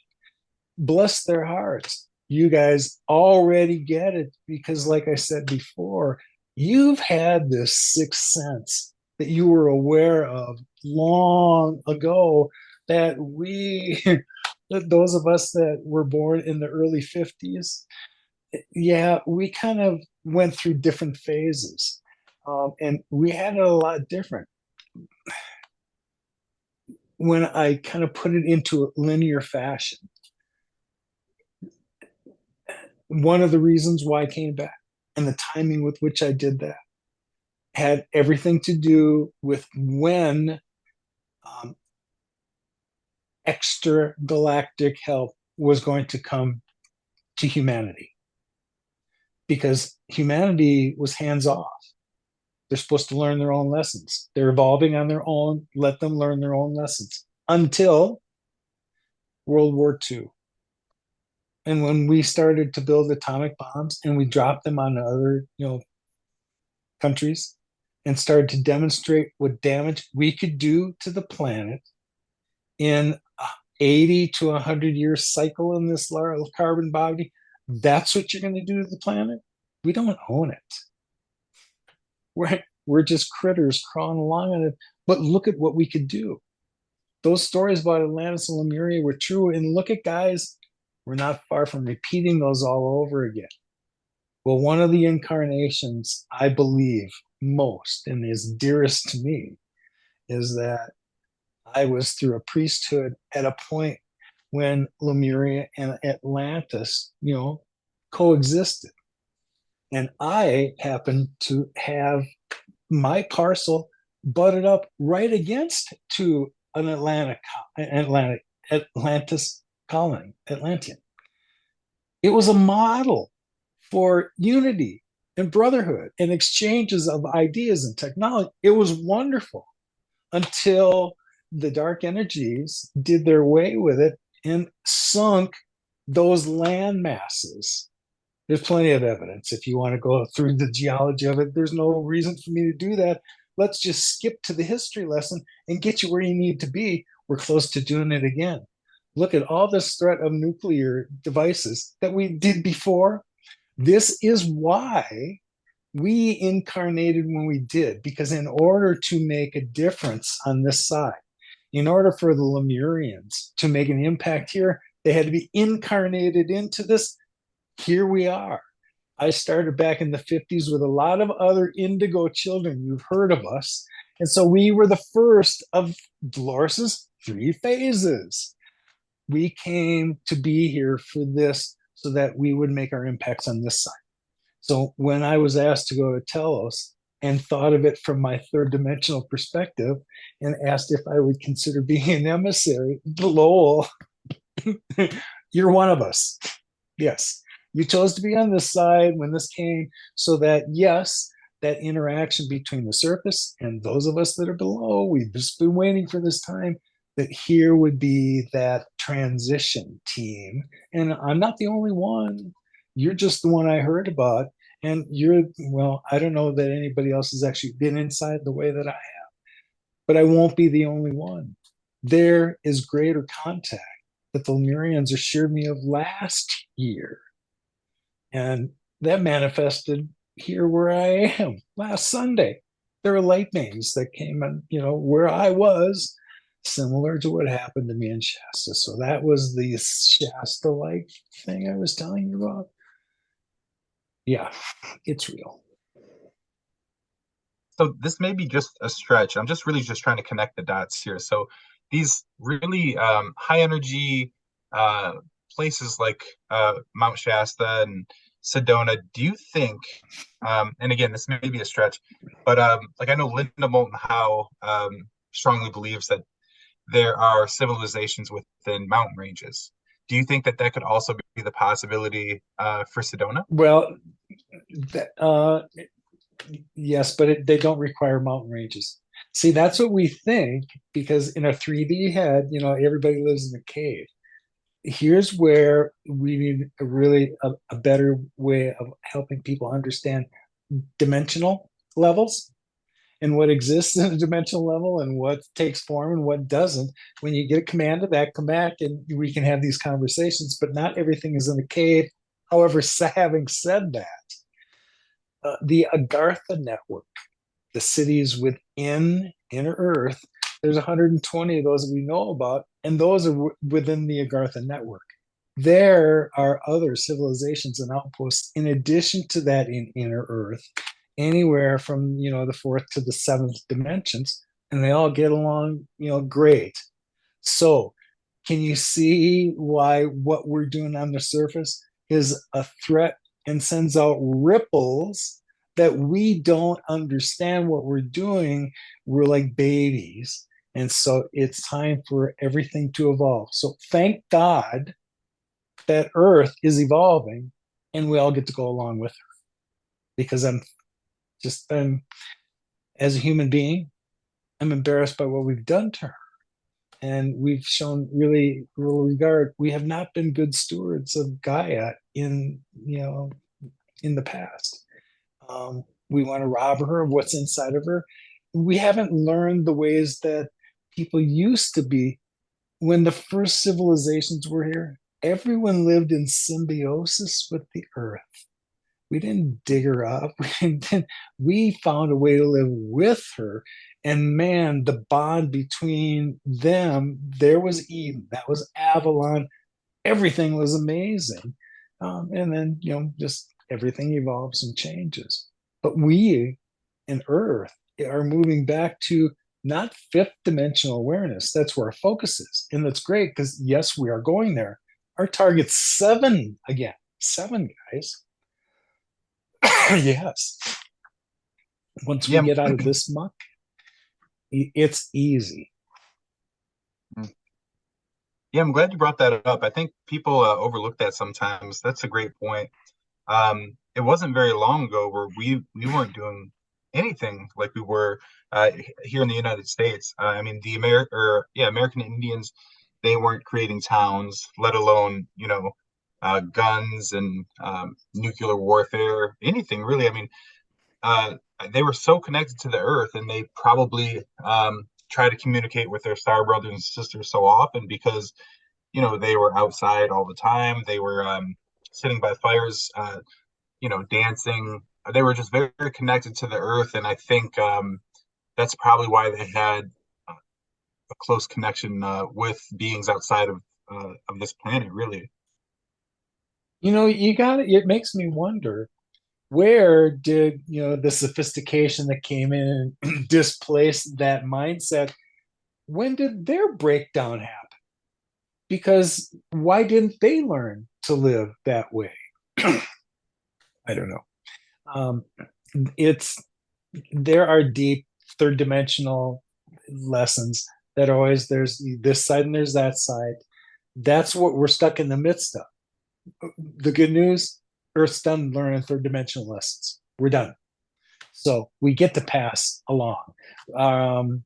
S1: Bless their hearts. you guys already get it because, like I said before, you've had this sixth sense that you were aware of long ago that we, that those of us that were born in the early 50s, yeah, we kind of went through different phases. And we had it a lot different. When I kind of put it into a linear fashion, one of the reasons why I came back and the timing with which I did that had everything to do with when um, extra galactic help was going to come to humanity, because humanity was hands off. They're supposed to learn their own lessons. They're evolving on their own. Let them learn their own lessons until World War II. And when we started to build atomic bombs and we dropped them on other, countries, and started to demonstrate what damage we could do to the planet in a 80 to 100-year cycle in this carbon body, that's what you're going to do to the planet. We don't own it. We're just critters crawling along on it. But look at what we could do. Those stories about Atlantis and Lemuria were true. And look at, guys, we're not far from repeating those all over again. Well, one of the incarnations I believe most and is dearest to me is that I was through a priesthood at a point when Lemuria and Atlantis, coexisted. And I happened to have my parcel butted up right against to an Atlantis colony, Atlantean. It was a model for unity and brotherhood and exchanges of ideas and technology. It was wonderful until the dark energies did their way with it and sunk those land masses. There's plenty of evidence. If you want to go through the geology of it, there's no reason for me to do that. Let's just skip to the history lesson and get you where you need to be. We're close to doing it again. Look at all this threat of nuclear devices that we did before. This is why we incarnated when we did, because in order to make a difference on this side, in order for the Lemurians to make an impact here, they had to be incarnated into this. Here we are. I started back in the 50s with a lot of other indigo children. You've heard of us. And so we were the first of Dolores's 3 phases. We came to be here for this so that we would make our impacts on this side. So when I was asked to go to Telos and thought of it from my third dimensional perspective and asked if I would consider being an emissary, Lowell, you're one of us. Yes. You chose to be on this side when this came, so that, yes, that interaction between the surface and those of us that are below, we've just been waiting for this time, that here would be that transition team. And I'm not the only one. You're just the one I heard about. And well, I don't know that anybody else has actually been inside the way that I have, but I won't be the only one. There is greater contact that the Lemurians assured me of last year. And that manifested here where I am last Sunday. There are lightnings that came and, where I was, similar to what happened to me in Shasta. So that was the Shasta-like thing I was telling you about. Yeah, it's real.
S2: So this may be just a stretch. I'm just really just trying to connect the dots here. So these really high energy places like Mount Shasta and Sedona, do you think, and again, this may be a stretch, but like I know Linda Moulton Howe strongly believes that there are civilizations within mountain ranges. Do you think that that could also be the possibility for Sedona?
S1: Well, yes, but they don't require mountain ranges. See, that's what we think, because in a 3D head, everybody lives in a cave. Here's where we need a better way of helping people understand dimensional levels and what exists in a dimensional level and what takes form and what doesn't. When you get a command of that, come back and we can have these conversations, but not everything is in the cave However, having said that, the Agartha network, the cities within inner Earth, there's 120 of those that we know about, and those are within the Agartha network. There are other civilizations and outposts in addition to that in inner Earth, anywhere from the fourth to the seventh dimensions, and they all get along great. So, can you see why what we're doing on the surface is a threat and sends out ripples that we don't understand what we're doing? We're like babies. And so it's time for everything to evolve. So thank God that Earth is evolving and we all get to go along with her. Because I'm as a human being, I'm embarrassed by what we've done to her. And we've shown really little regard. We have not been good stewards of Gaia in the past. We want to rob her of what's inside of her. We haven't learned the ways that people used to be. When the first civilizations were here, everyone lived in symbiosis with the earth. We didn't dig her up. We found a way to live with her. And man, the bond between them, there was Eden, that was Avalon. Everything was amazing. And then, just everything evolves and changes. But we in Earth are moving back to not fifth dimensional awareness. That's where our focus is. And that's great because, yes, we are going there. Our target's seven again. Seven, guys. Yes. Once we
S2: Yeah,
S1: get out of this muck, it's easy.
S2: yeah, I'm glad you brought that up. I think people overlook that sometimes. That's a great point. It wasn't very long ago where we weren't doing anything like we were here in the United States. I mean, American Indians, they weren't creating towns, let alone guns and nuclear warfare, anything really. I mean, uh, they were so connected to the earth, and they probably try to communicate with their star brothers and sisters so often because they were outside all the time. They were sitting by fires, dancing. They were just very, very connected to the earth, and I think that's probably why they had a close connection with beings outside of this planet. Really,
S1: You got it. It makes me wonder, where did the sophistication that came in and displaced that mindset? When did their breakdown happen? Because why didn't they learn to live that way? I don't know. Um, it's There are deep third dimensional lessons that always, there's this side and there's that side. That's what we're stuck in the midst of. The good news: Earth's done learning third dimensional lessons. We're done. So we get to pass along. Um,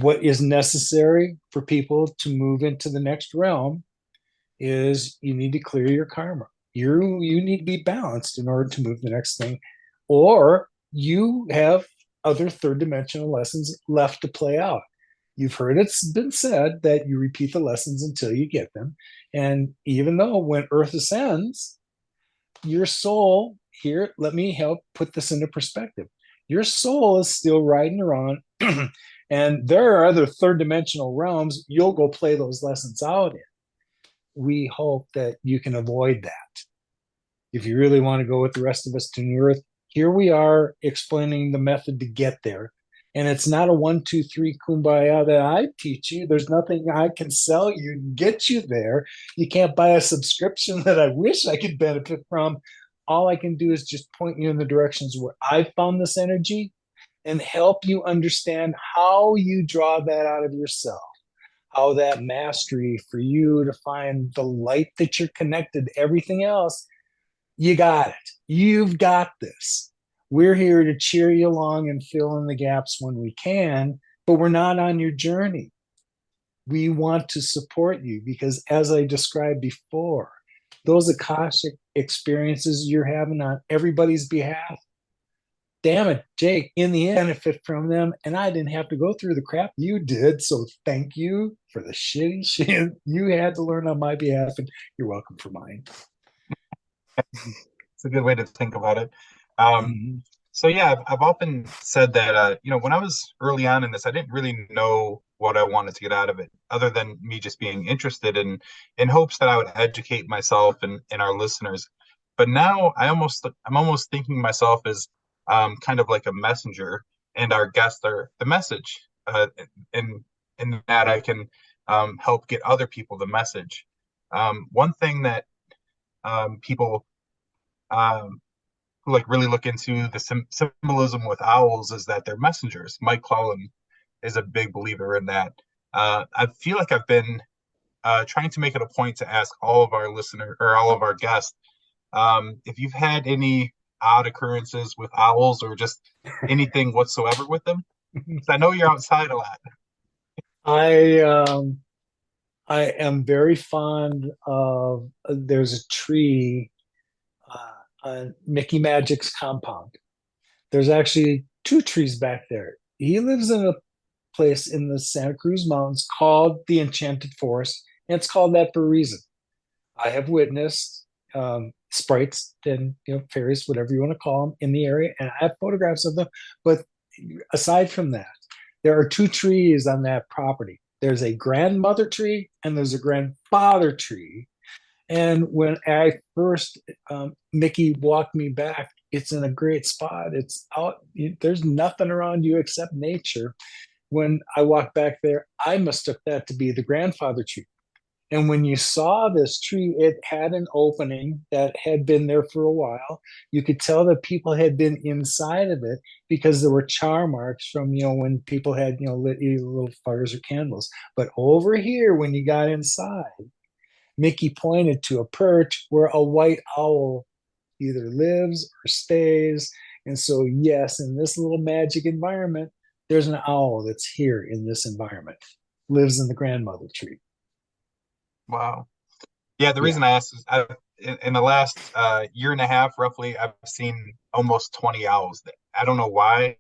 S1: what is necessary for people to move into the next realm is you need to clear your karma. You need to be balanced in order to move the next thing, or you have other third dimensional lessons left to play out. You've heard it's been said that you repeat the lessons until you get them. And even though when Earth ascends, your soul here, let me help put this into perspective. Your soul is still riding around, and there are other third dimensional realms you'll go play those lessons out in. We hope that you can avoid that. If you really want to go with the rest of us to New Earth, here we are explaining the method to get there. And it's not a 1, 2, 3 kumbaya that I teach you. There's nothing I can sell you to get you there. You can't buy a subscription that I wish I could benefit from. All I can do is just point you in the directions where I found this energy and help you understand how you draw that out of yourself, how that mastery for you to find the light that you're connected to everything else. You got it. You've got this. We're here to cheer you along and fill in the gaps when we can, but we're not on your journey. We want to support you because, as I described before, those Akashic experiences you're having on everybody's behalf, damn it, Jake, in the end, I fit from them and I didn't have to go through the crap you did. So thank you for the shitty shit you had to learn on my behalf. And you're welcome for mine.
S2: It's a good way to think about it. Um,
S1: Mm-hmm.
S2: so yeah, I've often said that when I was early on in this, I didn't really know what I wanted to get out of it, other than me just being interested in hopes that I would educate myself and our listeners. But now I'm almost thinking myself as kind of like a messenger, and our guests are the message. In in that I can help get other people the message. One thing that people um, who like really look into the symbolism with owls is that they're messengers. Mike Clellan is a big believer in that. I feel like I've been trying to make it a point to ask all of our listeners or all of our guests if you've had any odd occurrences with owls or just anything whatsoever with them. 'Cause I know you're outside a lot.
S1: I I am very fond of there's a tree on Mickey Magic's compound. There's actually two trees back there. He lives in a place in the Santa Cruz Mountains called the Enchanted Forest, and it's called that for a reason. I have witnessed sprites and fairies, whatever you want to call them, in the area, and I have photographs of them. But aside from that, there are two trees on that property. There's a grandmother tree and there's a grandfather tree. And when I first, Mickey walked me back, it's in a great spot. It's out, there's nothing around you except nature. When I walked back there, I mistook that to be the grandfather tree. And when you saw this tree, it had an opening that had been there for a while. You could tell that people had been inside of it because there were char marks from, when people had, lit little fires or candles. But over here, when you got inside, Mickey pointed to a perch where a white owl either lives or stays. And so, yes, in this little magic environment, there's an owl that's here in this environment, lives in the grandmother tree.
S2: Wow. Yeah, the
S1: Yeah.
S2: reason I asked is in the last year and a half, roughly, I've seen almost 20 owls. I don't know why.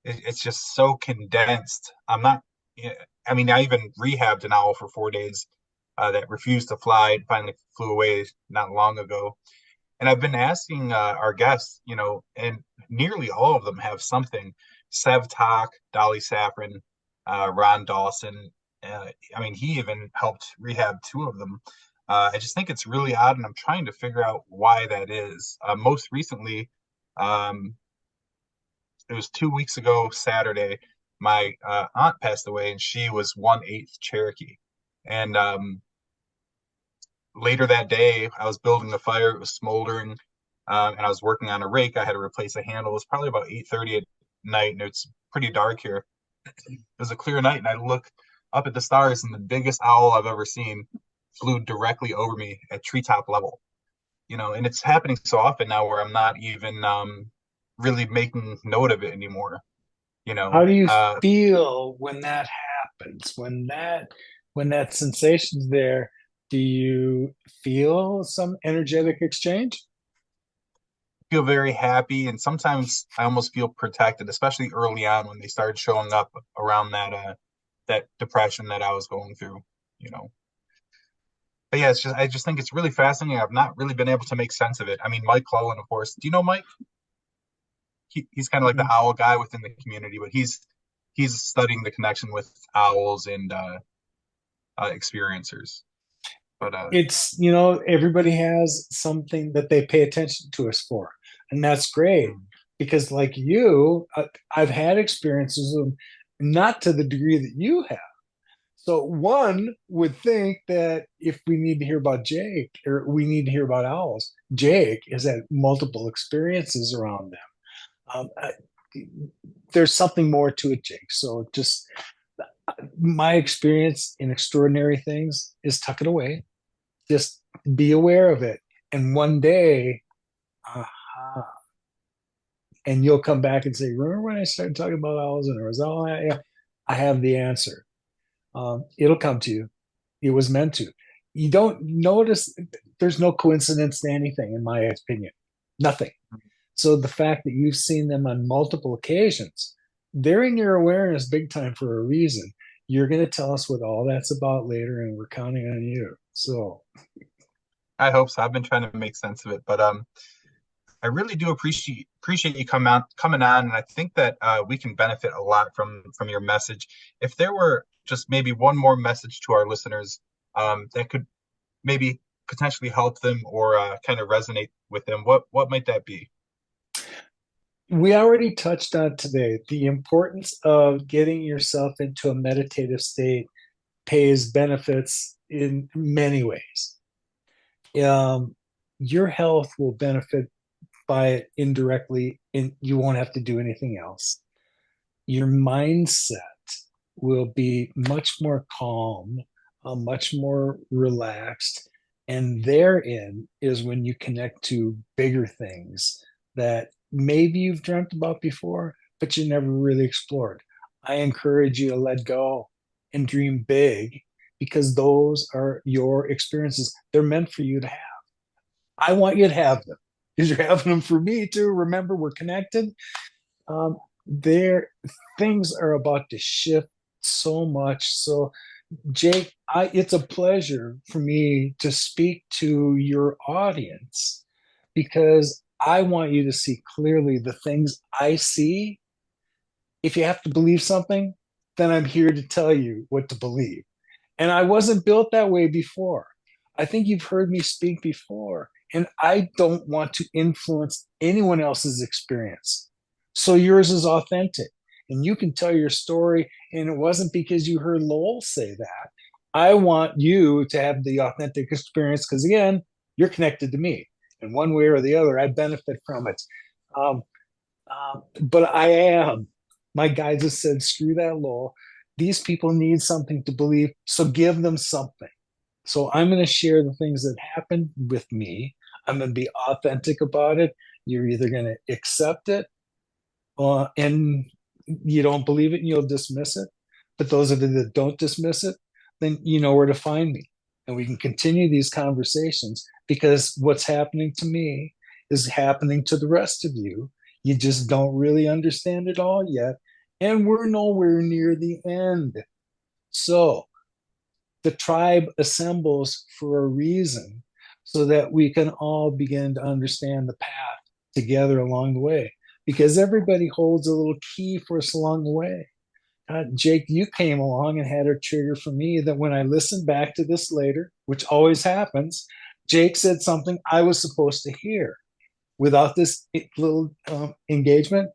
S2: It's just so condensed. I'm not, yeah, I mean, I even rehabbed an owl for 4 days that refused to fly and finally flew away not long ago. And I've been asking our guests, and nearly all of them have something. Sev Tak, Dolly Saffron, Ron Dawson. I mean, he even helped rehab two of them. I just think it's really odd, and I'm trying to figure out why that is. Most recently, um, it was 2 weeks ago, Saturday, my aunt passed away, and she was 1/8 Cherokee. And later that day, I was building the fire. It was smoldering, and I was working on a rake. I had to replace a handle. It was probably about 8:30 at night, and it's pretty dark here. It was a clear night, and I look up at the stars, and the biggest owl I've ever seen flew directly over me at treetop level. And it's happening so often now where I'm not even really making note of it anymore. You
S1: How
S2: know,
S1: do you
S2: uh,
S1: feel when that happens? When that sensation's there, do you feel some energetic exchange?
S2: feel very happy, and sometimes I almost feel protected, especially early on when they started showing up around that depression that I was going through. You know, but yeah, I just think it's really fascinating. I've not really been able to make sense of it. I mean, Mike Clellan, of course. Do you know Mike? He's kind of like the
S1: Mhm.
S2: owl guy within the community, but he's studying the connection with owls and experiencers. But
S1: It's, everybody has something that they pay attention to us for. And that's great
S2: mm,
S1: because, like you, I've had experiences of not to the degree that you have. So one would think that if we need to hear about Jake or we need to hear about owls, Jake has had multiple experiences around them. There's something more to it, Jake. So just my experience in extraordinary things is tuck it away. Just be aware of it. And one day, aha, and you'll come back and say, remember when I started talking about owls and there was all that? Yeah, I have the answer. It'll come to you. It was meant to. You don't notice, there's no coincidence to anything, in my opinion. Nothing. So the fact that you've seen them on multiple occasions, they're in your awareness big time for a reason. You're going to tell us what all that's about later, and we're counting on you. So,
S2: I hope so. I've been trying to make sense of it, but I really do appreciate you coming on, and I think that we can benefit a lot from your message. If there were just maybe one more message to our listeners that could maybe potentially help them or kind of resonate with them, what might that be?
S1: we already touched on today the importance of getting yourself into a meditative state pays benefits in many ways. Um, your health will benefit by it indirectly, and you won't have to do anything else. Your mindset will be much more calm, much more relaxed. And therein is when you connect to bigger things that maybe you've dreamt about before, but you never really explored. I encourage you to let go and dream big because those are your experiences. They're meant for you to have. I want you to have them because you're having them for me too. Remember, we're connected. There, things are about to shift so much. So, Jake, it's a pleasure for me to speak to your audience because I want you to see clearly the things I see. If you have to believe something, then I'm here to tell you what to believe. And I wasn't built that way before. I think you've heard me speak before, and I don't want to influence anyone else's experience. So yours is authentic, and you can tell your story. And it wasn't because you heard Lowell say that. I want you to have the authentic experience because, again, you're connected to me in one way or the other. I benefit from it. Um, but I am. My guy just said, screw that law. These people need something to believe, so give them something. So I'm going to share the things that happened with me. I'm going to be authentic about it. You're either going to accept it and you don't believe it and you'll dismiss it. But those of you that don't dismiss it, then you know where to find me. And we can continue these conversations because what's happening to me is happening to the rest of you. You just don't really understand it all yet. And we're nowhere near the end. So the tribe assembles for a reason so that we can all begin to understand the path together along the way because everybody holds a little key for us along the way. Jake, you came along and had a trigger for me that when I listened back to this later, which always happens, Jake said something I was supposed to hear. Without this little engagement,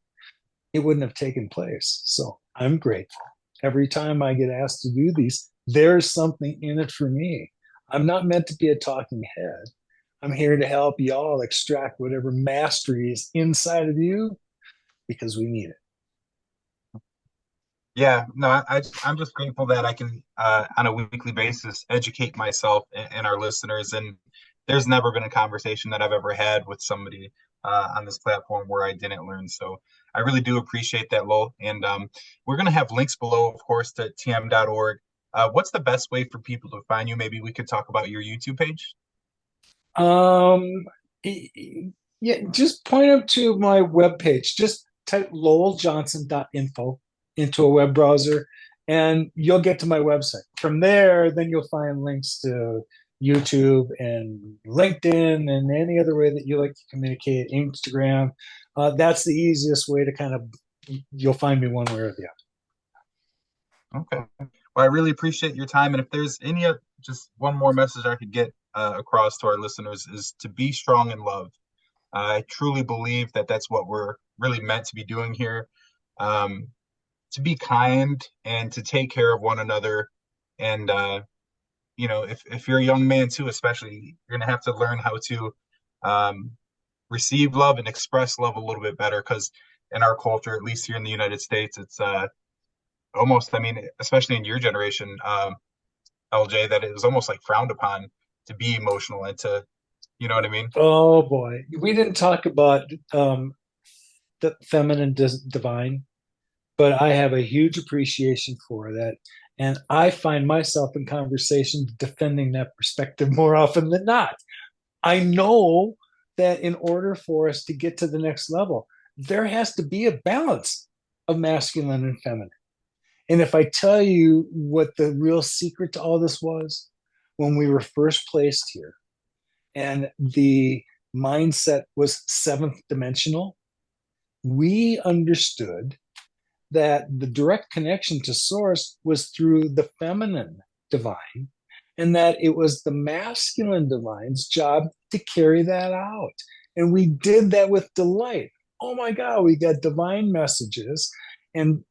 S1: it wouldn't have taken place. So I'm grateful. Every time I get asked to do these, there's something in it for me. I'm not meant to be a talking head. I'm here to help y'all extract whatever mastery is inside of you because we need it.
S2: Yeah, no, I'm just grateful that I can, on a weekly basis, educate myself and our listeners. And there's never been a conversation that I've ever had with somebody on this platform where I didn't learn. So I really do appreciate that, Lowell. And we're going to have links below, of course, to tm.org. What's the best way for people to find you? Maybe we could talk about your YouTube page.
S1: Um, yeah, just point them to my webpage. Just type lowelljohnson.info into a web browser and you'll get to my website. From there, then you'll find links to YouTube and LinkedIn and any other way that you like to communicate, Instagram. That's the easiest way to kind of, you'll find me one way or the
S2: Okay. Well, I really appreciate your time. And if there's just one more message I could get across to our listeners is to be strong in love. I truly believe that that's what we're really meant to be doing here. Um, to be kind and to take care of one another. And if you're a young man too, especially, you're gonna have to learn how to um, receive love and express love a little bit better. Because in our culture, at least here in the United States, it's almost, I mean, especially in your generation, LJ, that it was almost like frowned upon to be emotional and to, you know what I mean?
S1: Oh boy, we didn't talk about the feminine divine, but I have a huge appreciation for that. And I find myself in conversation defending that perspective more often than not. I know that in order for us to get to the next level, there has to be a balance of masculine and feminine. And if I tell you what the real secret to all this was, when we were first placed here and the mindset was seventh dimensional, we understood that the direct connection to source was through the feminine divine, and that it was the masculine divine's job to carry that out. And we did that with delight. Oh my God, we got divine messages and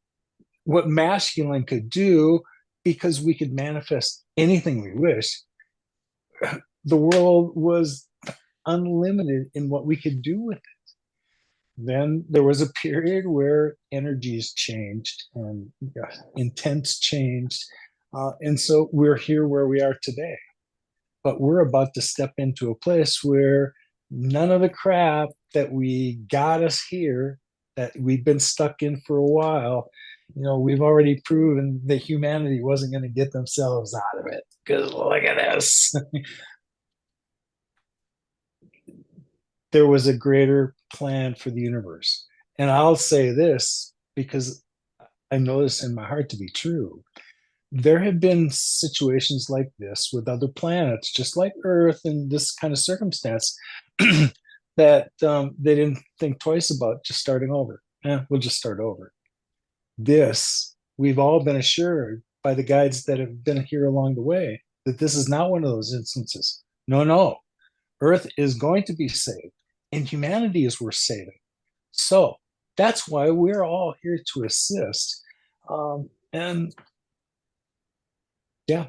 S1: what masculine could do, because we could manifest anything we wish. The world was unlimited in what we could do with it. Then there was a period where energies changed and intents changed. And so we're here where we are today. But we're about to step into a place where none of the crap that we got us here, that we've been stuck in for a while, we've already proven that humanity wasn't going to get themselves out of it. Because look at this. There was a greater plan for the universe. And I'll say this because I know this in my heart to be true. There have been situations like this with other planets, just like Earth in this kind of circumstance, that they didn't think twice about just starting over. We'll just start over. This, we've all been assured by the guides that have been here along the way that this is not one of those instances. No, no. Earth is going to be saved, and humanity is worth saving. So that's why we're all here to assist. And yeah,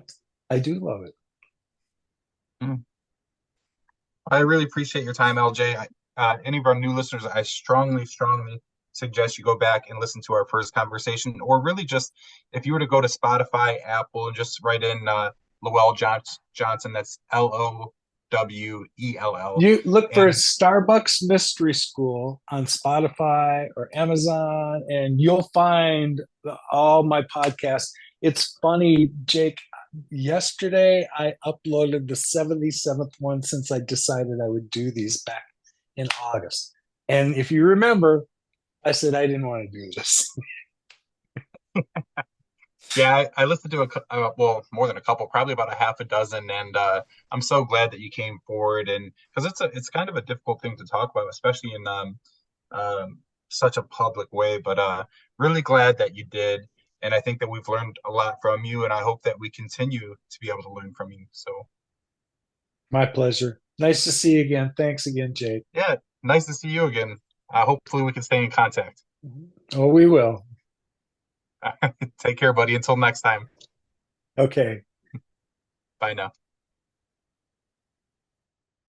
S1: I do love it.
S2: Mm. I really appreciate your time, LJ. Any of our new listeners, I strongly, strongly suggest you go back and listen to our first conversation, or really just if you were to go to Spotify, Apple, and just write in Lowell Johnson, that's Lowell.
S1: You look for Starbucks Mystery School on Spotify or Amazon, and you'll find all my podcasts. It's funny, Jake. Yesterday, I uploaded the 77th one since I decided I would do these back in August. And if you remember, I said I didn't want to do this.
S2: Yeah, I listened to well, more than a couple, probably about a half a dozen, and I'm so glad that you came forward, and because it's kind of a difficult thing to talk about, especially in such a public way. But really glad that you did, and I think that we've learned a lot from you, and I hope that we continue to be able to learn from you. So
S1: My pleasure. Nice to see you again. Thanks again, Jake.
S2: yeah, nice to see you again. Hopefully we can stay in contact.
S1: Oh, we will.
S2: Take care, buddy. Until next time.
S1: Okay.
S2: Bye now.